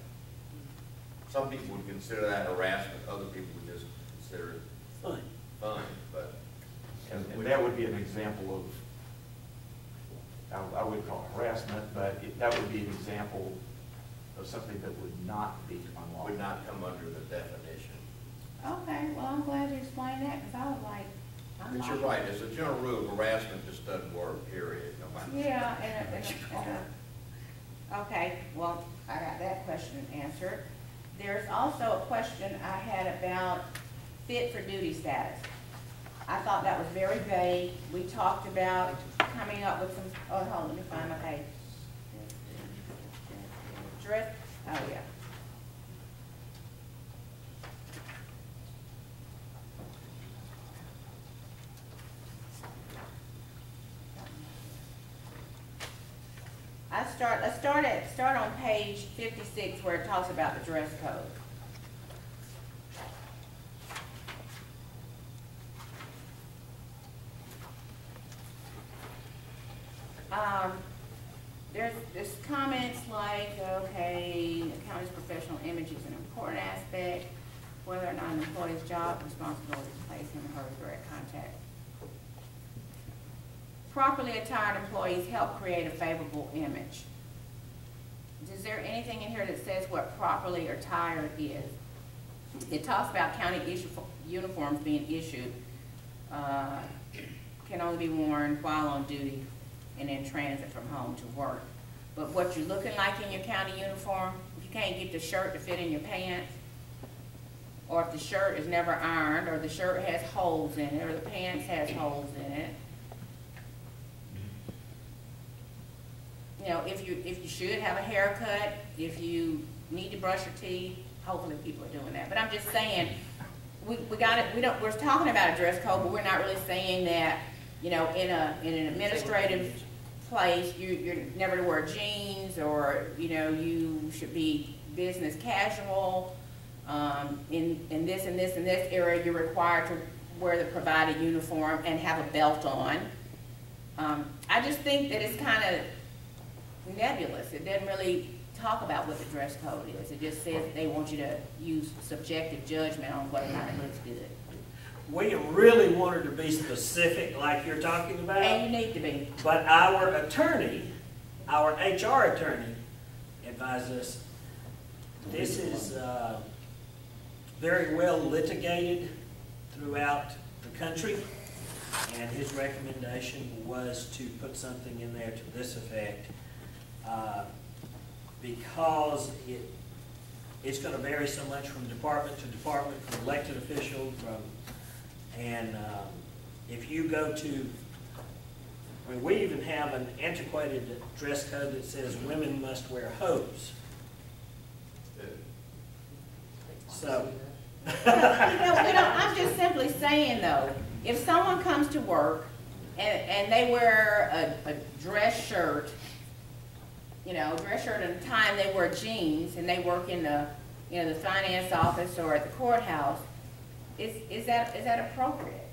Some people would consider that harassment, other people would just consider it Fine. fun, but. And that would be an example of, I would call it harassment, but that would be an example of something that would not be unlawful. Would not come under the definition. Okay, well, I'm glad you explained that, because I was like, I'm But not. you're right, as a general rule, harassment just doesn't work, period, no matter. Yeah, okay, well, I got that question answered. There's also a question I had about fit for duty status. I thought that was very vague. We talked about coming up with some, oh, hold on, let me find my page. Dress, oh, yeah. Let's start on page 56 where it talks about the dress code. There's comments like, okay, the county's professional image is an important aspect, whether or not an employee's job responsibility to place him or her in direct contact. Properly attired employees help create a favorable image. Is there anything in here that says what properly attired is? It talks about county uniforms being issued, can only be worn while on duty and in transit from home to work. But what you're looking like in your county uniform, if you can't get the shirt to fit in your pants, or if the shirt is never ironed, or the shirt has holes in it, or the pants has holes in it, if you should have a haircut, if you need to brush your teeth, hopefully people are doing that. But I'm just saying, we're talking about a dress code, but we're not really saying that, in an administrative place, you're never to wear jeans, or, you should be business casual. In this and this and this area, you're required to wear the provided uniform and have a belt on. I just think that it's kind of nebulous. It doesn't really talk about what the dress code is. It just says they want you to use subjective judgment on whether or not it looks good. William really wanted to be specific like you're talking about. And you need to be. But our attorney, our HR attorney, advised us, this is very well litigated throughout the country, and his recommendation was to put something in there to this effect. because it's gonna vary so much from department to department, from elected official, and if you go to, I mean, we even have an antiquated dress code that says women must wear hose. So, I'm just simply saying though, if someone comes to work and they wear a dress shirt, dress shirt at a time, they wear jeans and they work in the, the finance office or at the courthouse, is that appropriate?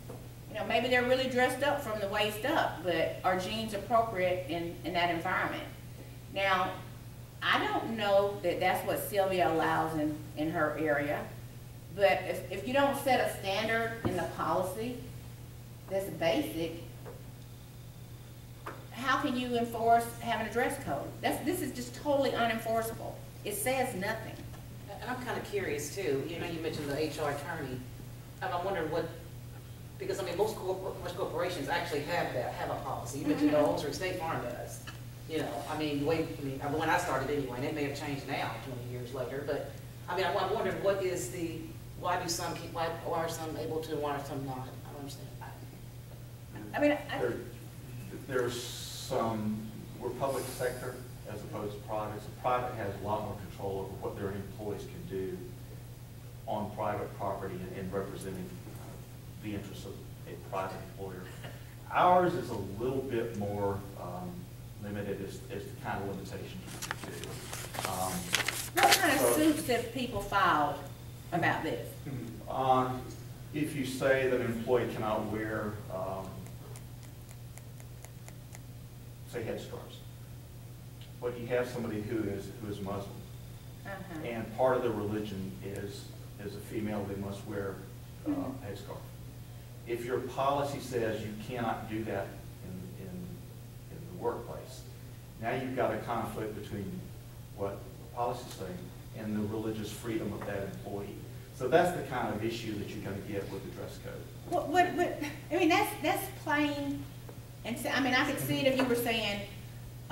Maybe they're really dressed up from the waist up, but are jeans appropriate in that environment? Now, I don't know that that's what Sylvia allows in her area, but if you don't set a standard in the policy that's basic, how can you enforce having a dress code? This is just totally unenforceable. It says nothing. And I'm kind of curious too, you mentioned the HR attorney. I'm wondering because I mean, most corporations actually have a policy. You mentioned the Ulster State Farm does. When I started anyway, and it may have changed now 20 years later, but I mean, I'm wondering why are some able to, why are some not? I don't understand. There's some, we're public sector as opposed to private. So private has a lot more control over what their employees can do on private property and representing the interests of a private employer. Ours is a little bit more limited as the kind of limitations we can do. What kind of suits have people filed about this? If you say that an employee cannot wear, say, headscarves, but you have somebody who is Muslim, and part of their religion is a female, they must wear a headscarf. If your policy says you cannot do that in the workplace, now you've got a conflict between what the policy is saying and the religious freedom of that employee. So that's the kind of issue that you're going to get with the dress code. I mean, that's plain. And so, I mean, I could see it if you were saying,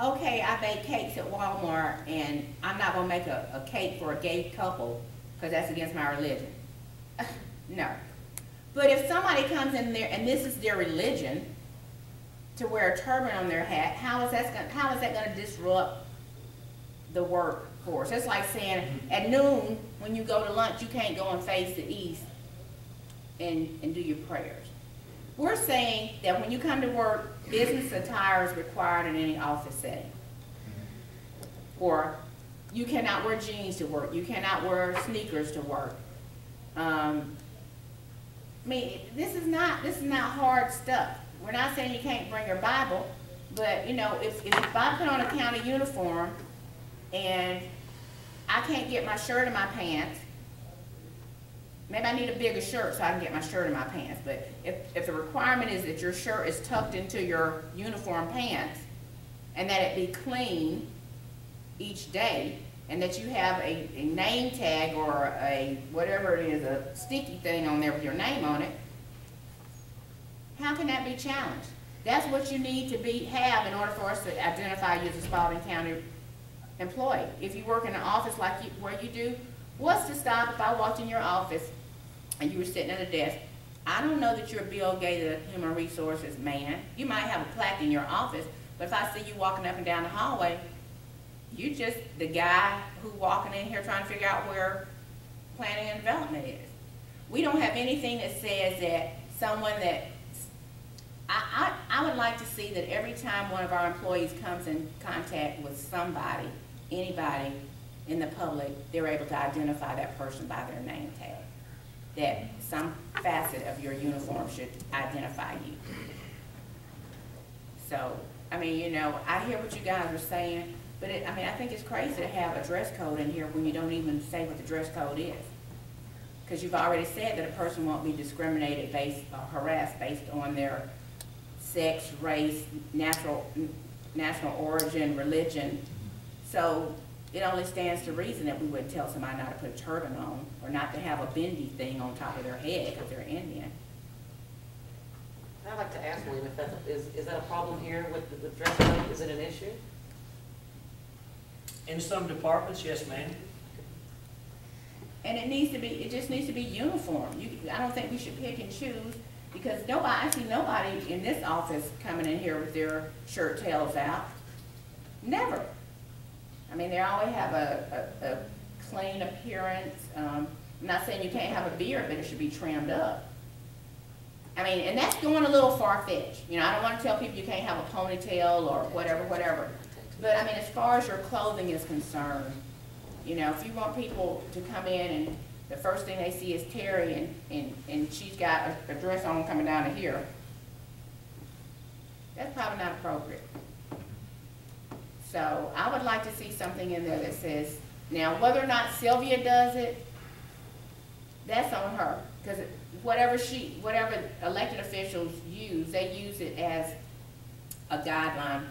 okay, I bake cakes at Walmart and I'm not going to make a cake for a gay couple because that's against my religion. No. But if somebody comes in there and this is their religion, to wear a turban on their hat, how is that going to disrupt the workforce? It's like saying at noon when you go to lunch, you can't go and face the east and do your prayers. We're saying that when you come to work, business attire is required in any office setting. Or you cannot wear jeans to work. You cannot wear sneakers to work. I mean, this is not hard stuff. We're not saying you can't bring your Bible, but if I put on a county uniform and I can't get my shirt in my pants, maybe I need a bigger shirt so I can get my shirt in my pants. But if the requirement is that your shirt is tucked into your uniform pants and that it be clean each day, and that you have a name tag or a whatever it is, a sticky thing on there with your name on it, how can that be challenged? That's what you need to have in order for us to identify you as a Spalding County employee. If you work in an office like where you do, what's to stop if I walked in your office and you were sitting at a desk? I don't know that you're Bill Gates, the human resources man. You might have a plaque in your office, but if I see you walking up and down the hallway, you're just the guy who's walking in here trying to figure out where planning and development is. We don't have anything that says that someone that, I would like to see that every time one of our employees comes in contact with somebody, anybody in the public, they're able to identify that person by their name tag. That some facet of your uniform should identify you. So, I mean, I hear what you guys are saying, but I think it's crazy to have a dress code in here when you don't even say what the dress code is. Because you've already said that a person won't be discriminated harassed based on their sex, race, national origin, religion. So it only stands to reason that we wouldn't tell somebody not to put a turban on or not to have a bindi thing on top of their head because they're Indian. I'd like to ask William if is that a problem here with the dress code? Is it an issue? In some departments, yes, ma'am. And it just needs to be uniform. I don't think we should pick and choose, because I see nobody in this office coming in here with their shirt tails out. Never. I mean, they always have a clean appearance. I'm not saying you can't have a beard, but it should be trimmed up. I mean, and that's going a little far-fetched. You know, I don't want to tell people you can't have a ponytail or whatever. But I mean, as far as your clothing is concerned, you know, if you want people to come in and the first thing they see is Terry and she's got a dress on coming down to here, that's probably not appropriate. So I would like to see something in there that says, now whether or not Sylvia does it, that's on her. Because whatever elected officials use, they use it as a guideline,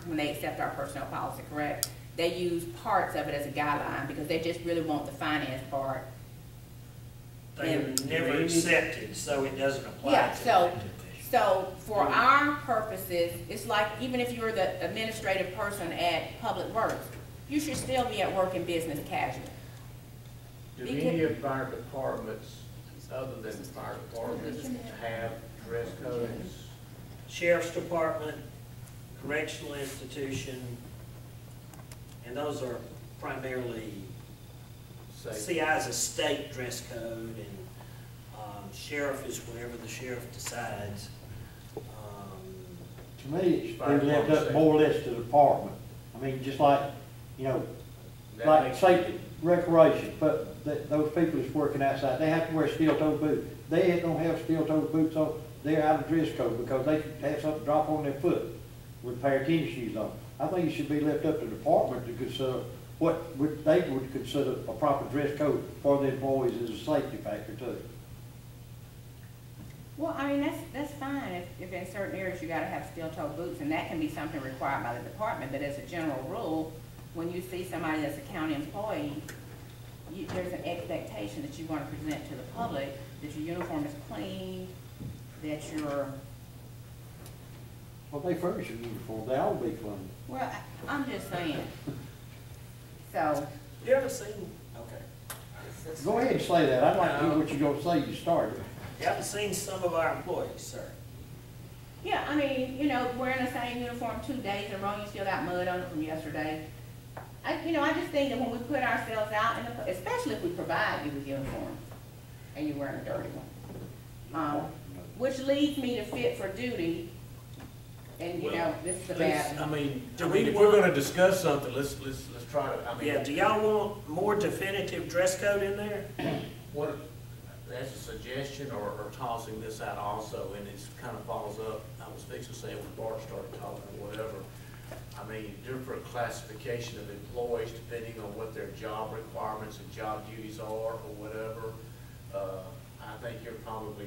when they accept our personnel policy, correct? They use parts of it as a guideline because they just really want the finance part. They have never accepted, so it doesn't apply Yeah, to so, elected officials. so for our purposes, it's like, even if you're the administrative person at Public Works, you should still be at work in business casual. Do any of our departments, other than the fire departments, have dress codes? Sheriff's Department, correctional institution, and those are primarily, CI is a state dress code, and sheriff is whatever the sheriff decides. To me, it's been left up more or less to the department. I mean, just like, you know, like safety, recreation, but those people that's working outside, they have to wear steel-toed boots. They don't have steel-toed boots on, they're out of dress code because they have something drop on their foot with a pair of tennis shoes on. I think it should be left up to the department to consider what they would consider a proper dress code for the employees as a safety factor too. Well, I mean, that's fine if in certain areas you gotta have steel-toe boots, and that can be something required by the department, but as a general rule, when you see somebody that's a county employee, there's an expectation that you wanna present to the public, that your uniform is clean, that you're, Well, they furnish a uniform, they ought to be clean. well, I'm just saying. So, You ever seen, okay, Go ahead and say that, I'd like to hear what you're gonna say you started. you haven't seen some of our employees, sir. yeah, I mean, you know, wearing the same uniform 2 days in a row, you still got mud on it from yesterday. I just think that when we put ourselves out, especially if we provide you with uniforms, and you're wearing a dirty one. Which leads me to fit for duty, and you know, this is a bad I one. mean, Do if we're gonna discuss something, let's try to, I mean. Yeah, do y'all want more definitive dress code in there? What, that's a suggestion or tossing this out also, and it's kind of follows up, I was fixing to say when Bart started talking or whatever. I mean, different classification of employees depending on what their job requirements and job duties are or whatever. I think you're probably,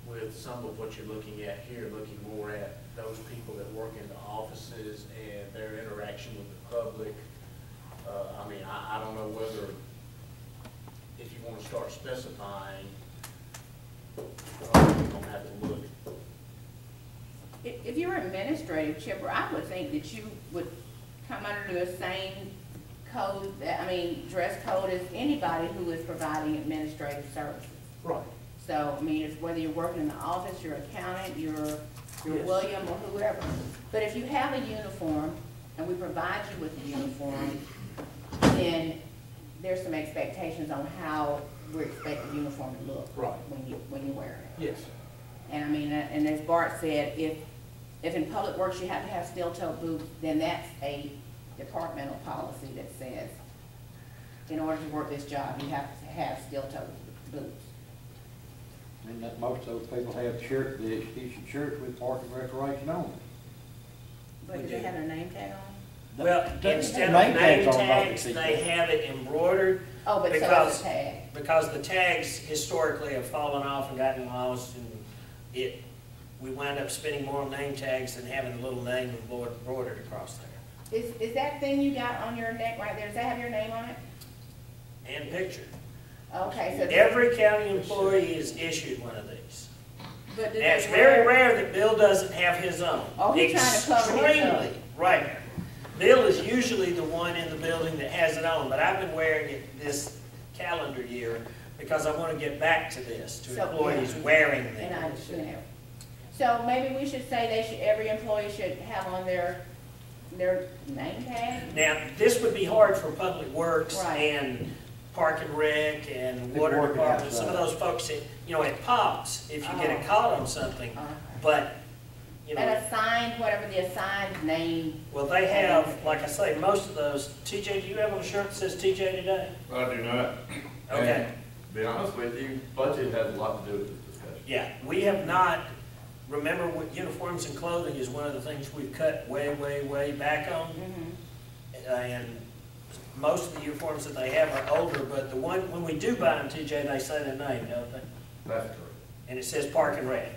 with some of what you're looking at here, looking more at those people that work in the offices and their interaction with the public. I mean, I don't know whether, if you want to start specifying, you're gonna have to look. If you're administrative, Chipper, I would think that you would come under the same code, dress code as anybody who is providing administrative services. Right. So, I mean, it's whether you're working in the office, you're accountant, you're Yes. William or whoever. But if you have a uniform and we provide you with a uniform, then there's some expectations on how we expect the uniform to look. Right. When you wear it. Yes. And I mean, and as Bart said, if in Public Works you have to have steel-toe boots, then that's a departmental policy that says, in order to work this job, you have to have steel-toe boots. And that most of those people have shirts, the issued shirts with Park and Recreation on them. But do they have their name tag on? Well, That- instead of name name tags on about tags, the they seat. have it embroidered. Oh, but so Because- it's a tag. Because the tags historically have fallen off and gotten lost, and we wind up spending more on name tags than having a little name embroidered across there. Is that thing you got on your neck right there, does that have your name on it? And picture. Okay, so. Every county employee is issued one of these. But do Now, it's they very wear? rare that Bill doesn't have his own. Oh, he's trying to cover his up. Extremely rare. Bill is usually the one in the building that has it on, but I've been wearing it this calendar year because I want to get back to this, to So, employees yeah. wearing And I them. understand. So maybe we should say every employee should have on their name tag? Now, this would be hard for Public Works Right. and Park and Rec and People Water working Department, some of outside. those folks, that, you know, it pops if you get caught on something, Okay. but, you know. And assigned, whatever the assigned name, Well, they have, like I say, most of those. TJ, do you have on a shirt that says TJ today? I do not. Okay. And to be honest with you, budget has a lot to do with this discussion. Yeah, we have not, remember what uniforms and clothing is one of the things we've cut way, way, way back on. And most of the uniforms that they have are older, but the one, when we do buy them, TJ, they say their name, don't they? That's correct. And it says Park and Rec.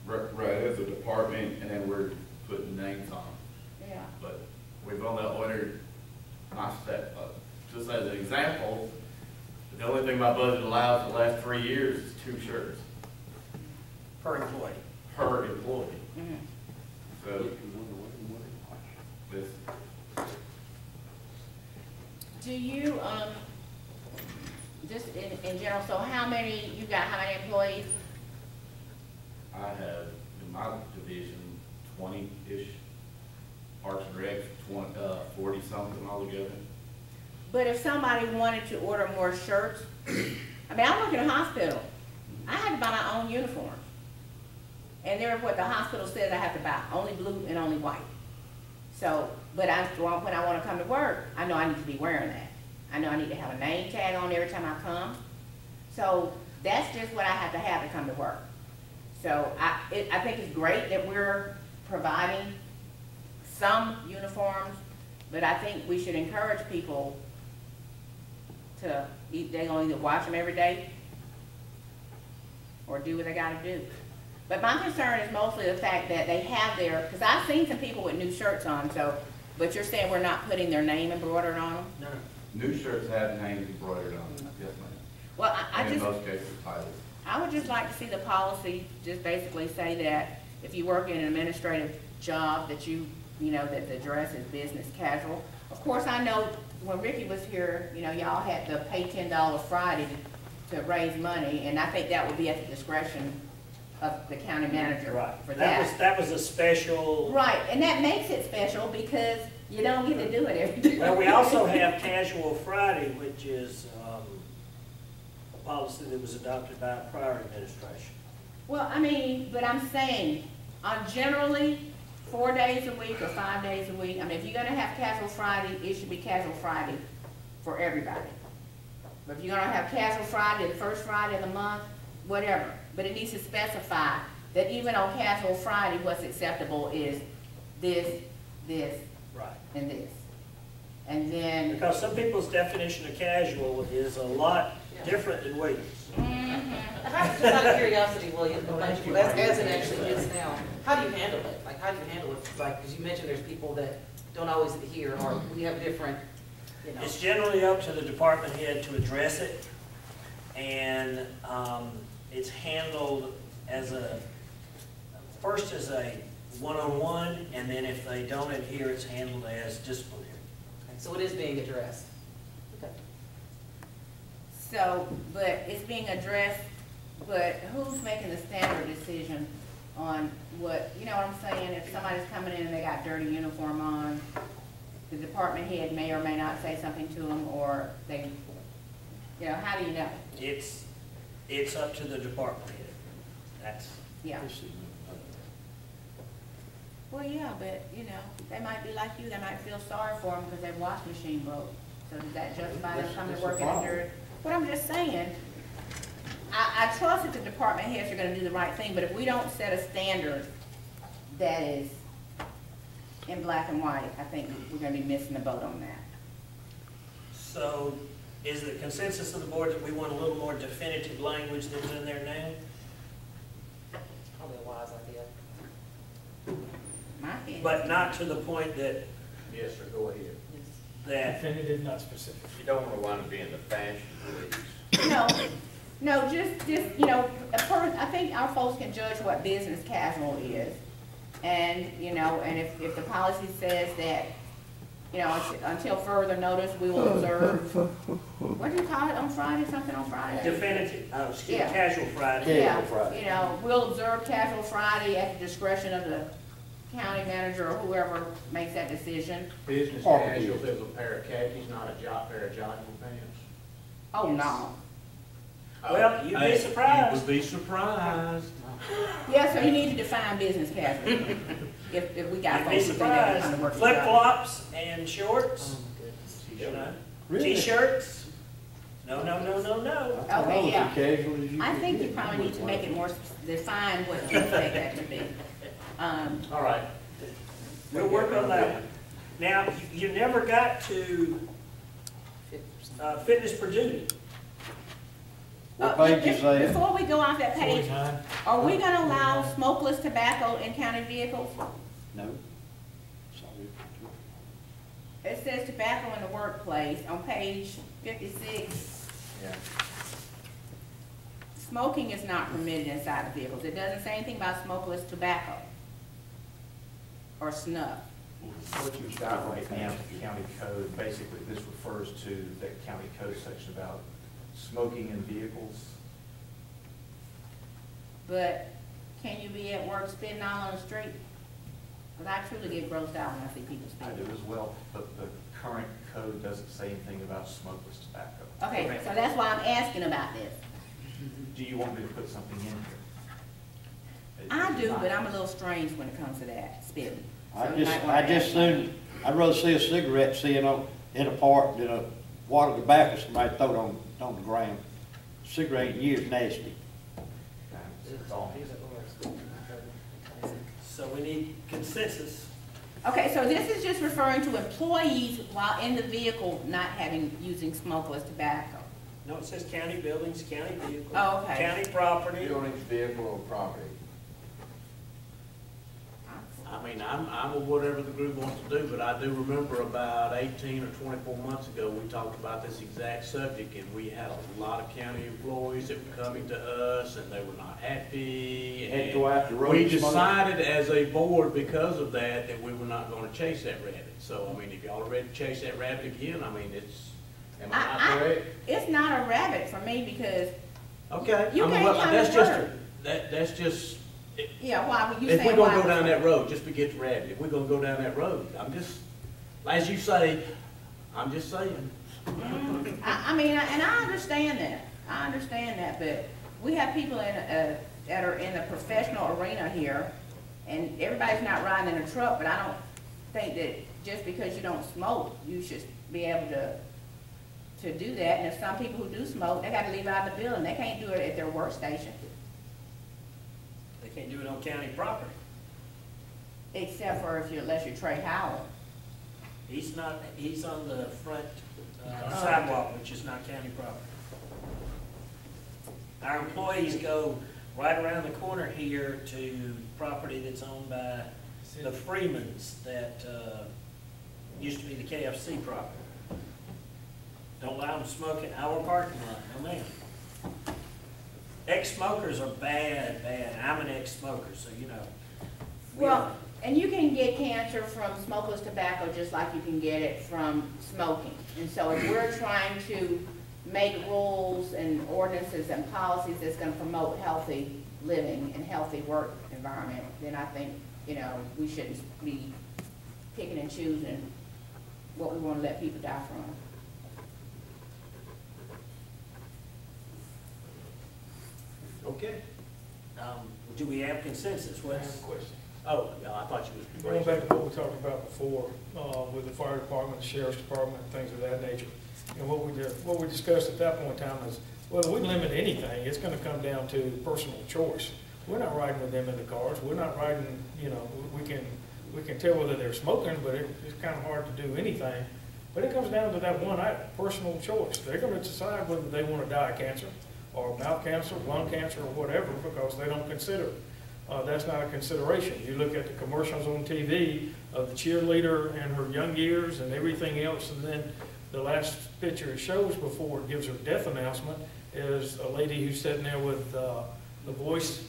Right, as a department, and then we're putting names on them. yeah. But we've only ordered, I said, just as an example, the only thing my budget allows for the last 3 years is 2 shirts Per employee. per employee. Mhm. So this, Do you, just in general, so how many employees? I have in my division 20-ish, Parks and Rec, 40 something altogether. But if somebody wanted to order more shirts, I mean, I work in a hospital. I had to buy my own uniforms. And they're what the hospital says I have to buy, only blue and only white. So, but when I want to come to work, I know I need to be wearing that. I know I need to have a name tag on every time I come. So that's just what I have to have to come to work. So I think it's great that we're providing some uniforms, but I think we should encourage people to, they're gonna either watch them every day or do what they gotta do. But my concern is mostly the fact that they have their, because I've seen some people with new shirts on, so, but you're saying we're not putting their name embroidered on them? No. New shirts have names embroidered on them, yes ma'am. Well, I And in just, most cases, titles. I would just like to see the policy just basically say that if you work in an administrative job, that you know, that the dress is business casual. Of course, I know when Ricky was here, you know, y'all had to pay $10 Friday to raise money, and I think that would be at the discretion of the county manager for that. That was a special. Right, and that makes it special because you don't get to do it every day. Well, we also have Casual Friday, which is a policy that was adopted by a prior administration. Well, I mean, but I'm saying, generally, 4 days a week or 5 days a week, I mean, if you're gonna have Casual Friday, it should be Casual Friday for everybody. But if you're gonna have Casual Friday, the first Friday of the month, whatever. But it needs to specify that even on Casual Friday, what's acceptable is this, Right. and this. And then, Because some people's definition of casual is a lot different than Williams. Just out of curiosity, William, as it actually is now, how do you handle it? Like, how do you handle it? Like, because you mentioned there's people that don't always adhere, or we have different, you know. It's generally up to the department head to address it, and it's handled first as a one-on-one, and then if they don't adhere, it's handled as disciplinary. So it is being addressed. Okay. so, but it's being addressed, but who's making the standard decision on what, you know what I'm saying? If somebody's coming in and they got dirty uniform on, the department head may or may not say something to them, or they, you know, how do you know? It's up to the department head. That's, Yeah. Well, yeah, but, you know, they might be like you, they might feel sorry for them because their washing machine broke. So does that justify them coming to work in a dirt? But I'm just saying, I trust that the department heads are gonna do the right thing, but if we don't set a standard that is in black and white, I think we're gonna be missing the boat on that. so is the consensus of the board that we want a little more definitive language than's in there now? Probably a wise idea. My opinion. But not to the point that, Yes, sir, go ahead. Definitive, not specific. You don't want to wind up being the fashion police. No, just, you know, I think our folks can judge what business casual is. And, you know, and if the policy says that you know, until further notice, we will observe, what do you call it on Friday, something on Friday? Definitive, excuse me, Yeah. casual Friday. Yeah, Friday. you know, we'll observe casual Friday at the discretion of the county manager or whoever makes that decision. Business Or- casual, if it was a pair of khakis, not a pair of jogging pants. Oh, Yes. no. Well, you'd be Hey, surprised. You would be surprised. Yeah, so you need to define business casual, if we got You'd be folks who think they can come to surprised. work. for Flip God. flops and shorts, you know, Really? t-shirts. No, no, no, no, no. I Okay, was yeah. as casual as you I could think you get. probably need to make it more, define what you expect that to be. All right. We'll work on that one. Now, you never got to fitness per duty. What page is that? Before we go off that page, 49. are we gonna allow smokeless tobacco in county vehicles? No. Sorry. It says tobacco in the workplace on page 56. Yeah. Smoking is not permitted inside the vehicles. It doesn't say anything about smokeless tobacco or snuff. What you've got right now, the county code, basically, this refers to that county code section about smoking in vehicles. But can you be at work spitting all on the street? Because I truly get grossed out when I see people I spitting. do as well, but the current code doesn't say anything about smokeless tobacco. Okay, so that's why I'm asking about this. Do you want me to put something in here? I do, but I'm a little strange when it comes to that, spitting. So I you just, might wanna I just ask. soon, I'd rather see a cigarette sitting on, in a park than a wad of tobacco somebody throw it on the ground. Cigarette ain't used nasty. It's all. So we need consensus. Okay, so this is just referring to employees while in the vehicle not using smokeless tobacco. No, it says county buildings, county vehicles. Oh, okay. County property. Buildings, vehicle, or property. I mean, I'm with whatever the group wants to do, but I do remember about 18 or 24 months ago, we talked about this exact subject, and we had a lot of county employees that were coming to us, and they were not happy. Had to and go out the road We and smoke. decided as a board, because of that, that we were not gonna chase that rabbit. So, I mean, if y'all are ready to chase that rabbit again, I mean, it's, am I not correct? It's not a rabbit for me because, Okay. You I mean, can't well, come that's to just work. that's just, yeah, why would you if say we're why? gonna go down that road, just forget the rabbit, if we're gonna go down that road, I'm just, as you say, I'm just saying. I mean, and I understand that, but we have people that are in the professional arena here, and everybody's not riding in a truck, but I don't think that just because you don't smoke, you should be able to do that, and if some people who do smoke, they gotta leave out the building, they can't do it at their workstation, They can't do it on county property. except for unless you're Trey Howard. He's not, he's on the front sidewalk, which is not county property. Our employees go right around the corner here to property that's owned by the Freemans that used to be the KFC property. Don't allow them to smoke in our parking lot, no ma'am. Ex-smokers are bad, bad. I'm an ex-smoker, so you know. we Well, are- and you can get cancer from smokeless tobacco just like you can get it from smoking. And so if we're trying to make rules and ordinances and policies that's gonna promote healthy living and healthy work environment, then I think, you know, we shouldn't be picking and choosing what we wanna let people die from. Okay. Do we have consensus? What's, Oh, yeah, I thought you was. Going back to what we talked about before, with the fire department, the sheriff's department, and things of that nature. And what we discussed at that point in time is, whether we limit anything, it's gonna come down to personal choice. We're not riding with them in the cars, we're not riding, you know, we can tell whether they're smoking, but it's kinda hard to do anything. But it comes down to that one item, personal choice. They're gonna decide whether they wanna die of cancer, or mouth cancer, lung cancer, or whatever, because they don't consider it. That's not a consideration. You look at the commercials on TV of the cheerleader and her young years and everything else, and then the last picture it shows before it gives her death announcement is a lady who's sitting there with the voice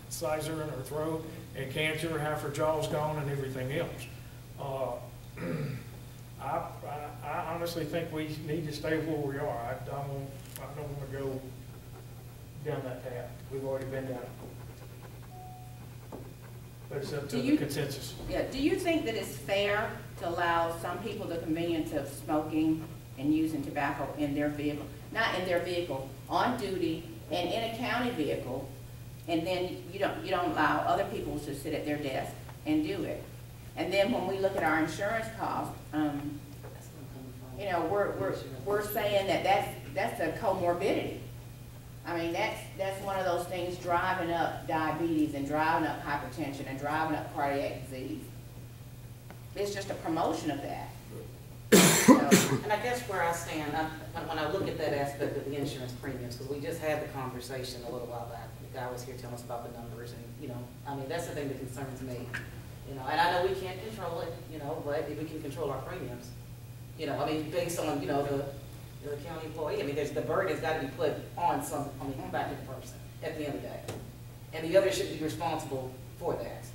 sizer in her throat and cancer, half her jaw's gone and everything else. I honestly think we need to stay where we are. I don't want to go down that path. We've already been down it. But it's up to Do the you- consensus. Yeah, do you think that it's fair to allow some people the convenience of smoking and using tobacco in their vehicle, not in their vehicle, on duty and in a county vehicle, and then you don't allow other people to sit at their desk and do it? And then when we look at our insurance costs, you know, we're saying that that's a comorbidity. I mean, that's one of those things driving up diabetes and driving up hypertension and driving up cardiac disease. It's just a promotion of that. So, And I guess where I stand, when I look at that aspect of the insurance premiums, because we just had the conversation a little while back, the guy was here telling us about the numbers, and, you know, I mean, that's the thing that concerns me. You know, and I know we can't control it, you know, but if we can control our premiums, you know, I mean, based on, you know, the county employee, I mean, the burden has got to be put on back to the person at the end of the day. And the other should be responsible for that.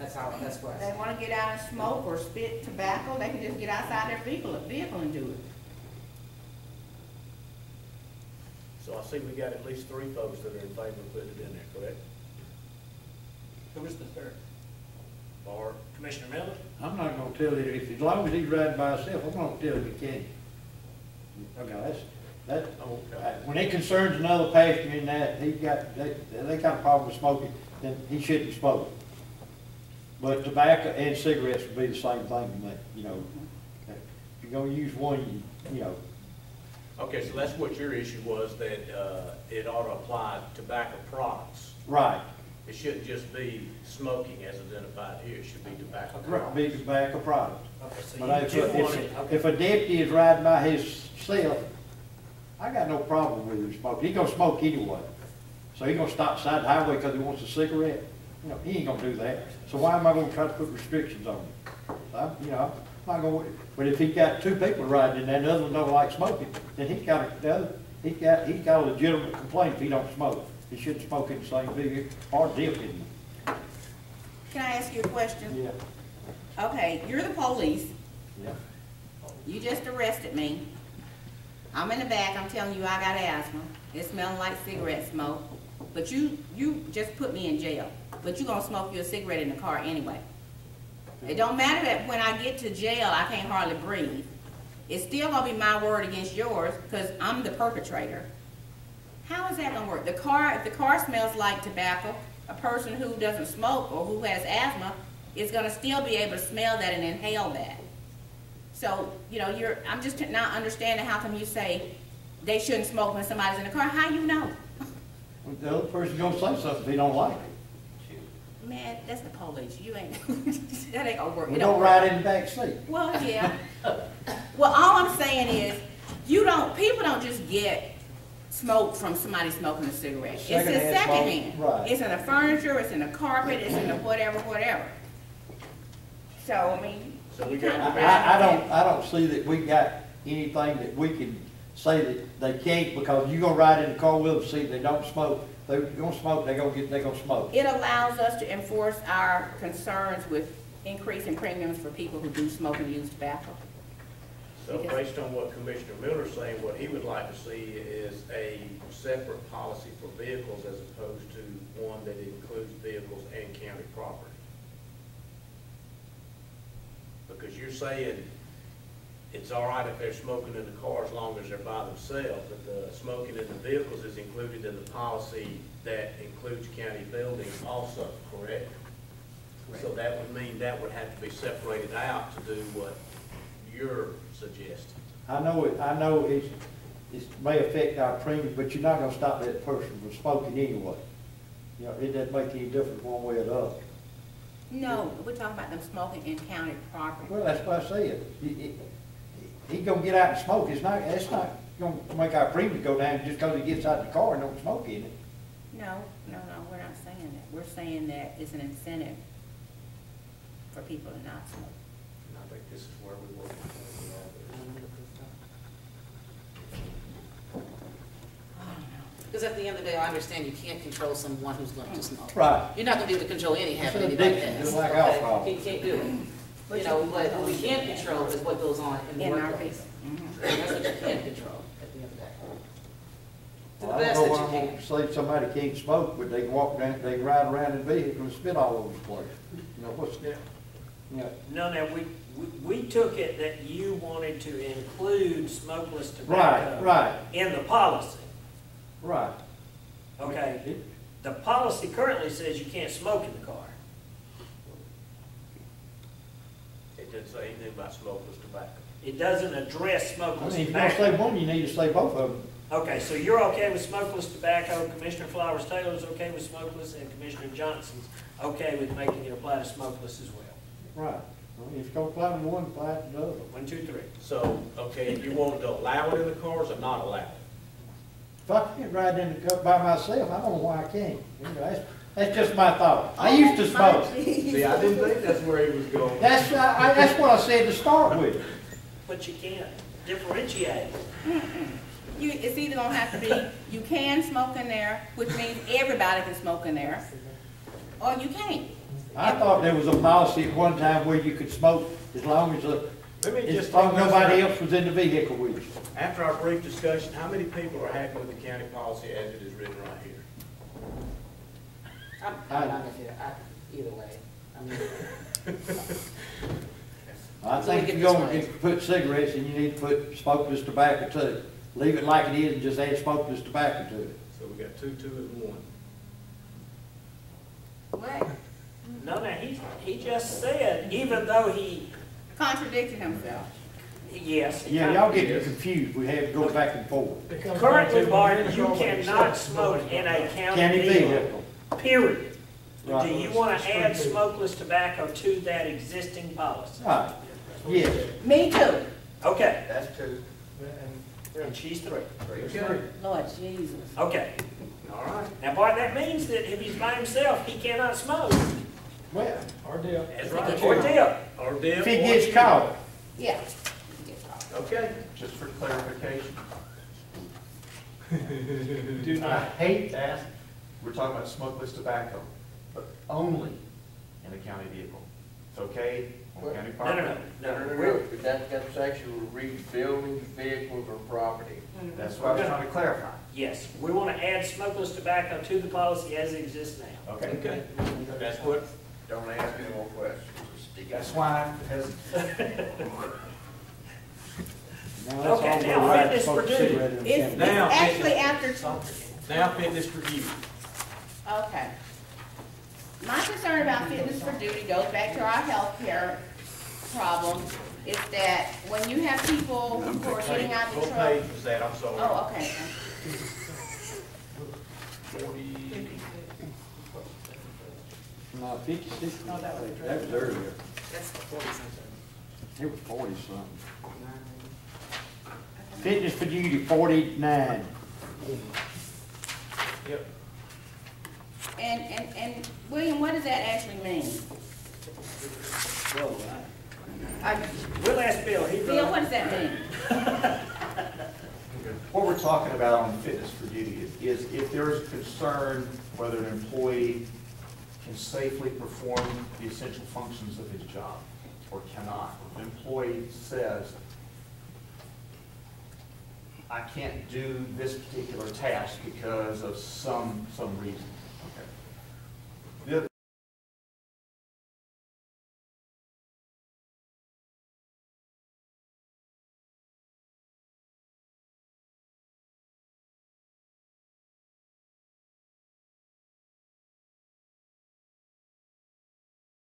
That's where I if they stand. want to get out and smoke or spit tobacco, they can just get outside their vehicle and do it. So I see we got at least 3 folks that are in favor of putting it in there, correct? Who was the third? Bart? Commissioner Miller? I'm not gonna tell him, as long as he's riding by himself, I'm not gonna tell him he can't. Okay, Okay. when it concerns another passenger in that, they got a problem with smoking, then he shouldn't smoke. But tobacco and cigarettes would be the same thing to me, you know. If you're gonna use one, you know, Okay, so that's what your issue was, that it ought to apply to tobacco products. right, It shouldn't just be smoking as identified here, it should be tobacco be products. tobacco product. Okay, so But you want it, if a deputy is riding by himself, I got no problem with him smoking. He gonna smoke anyway. So he gonna stop beside the highway because he wants a cigarette? You know, he ain't gonna do that. So why am I gonna try to put restrictions on him? I'm not gonna, but if he got 2 people riding and that other one don't like smoking, then he's got a legitimate complaint if he don't smoke. He shouldn't smoke in the same vehicle or dip in it. Can I ask you a question? Yeah, Okay, you're the police. yeah. You just arrested me. I'm in the back, I'm telling you I got asthma. It's smelling like cigarette smoke. But you just put me in jail. But you gonna smoke you a cigarette in the car anyway. It don't matter that when I get to jail, I can't hardly breathe. It's still gonna be my word against yours, because I'm the perpetrator. How is that gonna work? If the car smells like tobacco, a person who doesn't smoke or who has asthma is gonna still be able to smell that and inhale that. So, you know, I'm just not understanding how come you say they shouldn't smoke when somebody's in the car. How you know? The other person gonna say something if he don't like it. Man, that's the police. You ain't, that ain't gonna work. We It don't work. ride in the back seat. Well, yeah. Well, all I'm saying is, people don't just get smoke from somebody smoking a cigarette. It's a Secondhand smoke, secondhand. right. It's in the furniture, it's in the carpet, it's in the whatever. So, I mean. So we you got- kinda- I don't see that we got anything that we can say that they can't, because you gonna ride in the car with them, see, they don't smoke, they're gonna smoke, they gonna smoke. It allows us to enforce our concerns with increasing premiums for people who do smoke and use tobacco. So based on what Commissioner Miller's saying, what he would like to see is a separate policy for vehicles as opposed to one that includes vehicles and county property. Because you're saying it's all right if they're smoking in the car as long as they're by themselves, but the smoking in the vehicles is included in the policy that includes county buildings also, correct? So that would mean that would have to be separated out to do what you're suggesting. I know it may affect our premium, but you're not gonna stop that person from smoking anyway. You know, it doesn't make any difference one way or the other. No, we're talking about them smoking in county property. Well, that's what I said. He gonna get out and smoke, that's not gonna make our premium go down just because he gets out of the car and don't smoke in it. No, we're not saying that. We're saying that it's an incentive for people to not smoke. And I think this is where we will. Because at the end of the day, I understand you can't control someone who's going to smoke. Right. You're not going to be able to control any habit It's an anybody addiction, has. just like okay? alcohol. You can't do it. You know, but what we can't control is what goes on in the In our workplace. business. That's what you can't control at the end of the day. To the I best don't know that why you I'm can. gonna say somebody can't smoke, but they can walk down, they can ride around in vehicles and spit all over the place. You know, what's, you know, No, we took it that you wanted to include smokeless right, tobacco right, in the policy. right. Okay, It- the policy currently says you can't smoke in the car. It didn't say anything about smokeless tobacco. It doesn't address I smokeless mean, if you're gonna tobacco. say one, you need to say both of them. Okay, so you're okay with smokeless tobacco, Commissioner Flowers Taylor's okay with smokeless, and Commissioner Johnson's okay with making it apply to smokeless as well. Right. Well, if you're gonna apply to one, apply it to the other. 1, 2, 3. So, okay, if you wanted to allow it in the cars or not allow it? If I can't ride in the cup by myself, I don't know why I can't. You know, that's just my thought. I used to smoke. See, I didn't think that's where he was going. That's what I said to start with. But you can't differentiate. It's either gonna have to be, you can smoke in there, which means everybody can smoke in there, or you can't. I thought there was a policy at one time where you could smoke as long as, Let me as just long as throw this nobody out. else was in the vehicle with you. After our brief discussion, how many people are happy with the county policy as it is written right here? I'm not if either way. I mean, I So we think get if you're this gonna right. put cigarettes in, you need to put smokeless tobacco too. Leave it like it is and just add smokeless tobacco to it. So we got two, and one. What? No, he just said, even though he, Contradicting himself. yes. he Yeah, kinda- y'all get confused. We have to go back and forth. Currently, Martin, you cannot smoke in a County county vehicle, vehicle. period. Do Right. you want to add smokeless tobacco to that existing policy? Right, yes. Me too. Okay, That's two. and she's 3. Okay. Lord Jesus. Okay, All right. now, Bart, that means that if he's by himself, he cannot smoke. Well, Our deal. That's right. Or dip. Or dip. if he or gets chew. caught, Yeah. Okay. Just for clarification, Do I not. hate that, we're talking about smokeless tobacco, but only in a county vehicle. It's okay on county No, no, property? no. But that section will read buildings, vehicles, or property. That's what I was trying to clarify. Yes, we want to add smokeless tobacco to the policy as it exists now. Okay. Okay. That's what, Don't ask any more questions. Just stick it. That's why, as, now that's Okay, all now we're right, fitness smoke for a duty. cigarette in the It's, county. it's Now, actually after, now fitness review. okay. My concern about fitness for duty goes back to our healthcare problem, is that when you have people who are getting out of the What truck. page was that? I'm sorry. Oh, okay. 40. No, 56. Oh, that was That was earlier. That's 40-something. It was 40-something. Fitness for duty, 49. Yep. And William, what does that actually mean? We'll ask Bill, he Bill, what wrote. does that mean? what we're talking about on fitness for duty is if there is concern whether an employee can safely perform the essential functions of his job or cannot. If an employee says, I can't do this particular task because of some reason. Okay.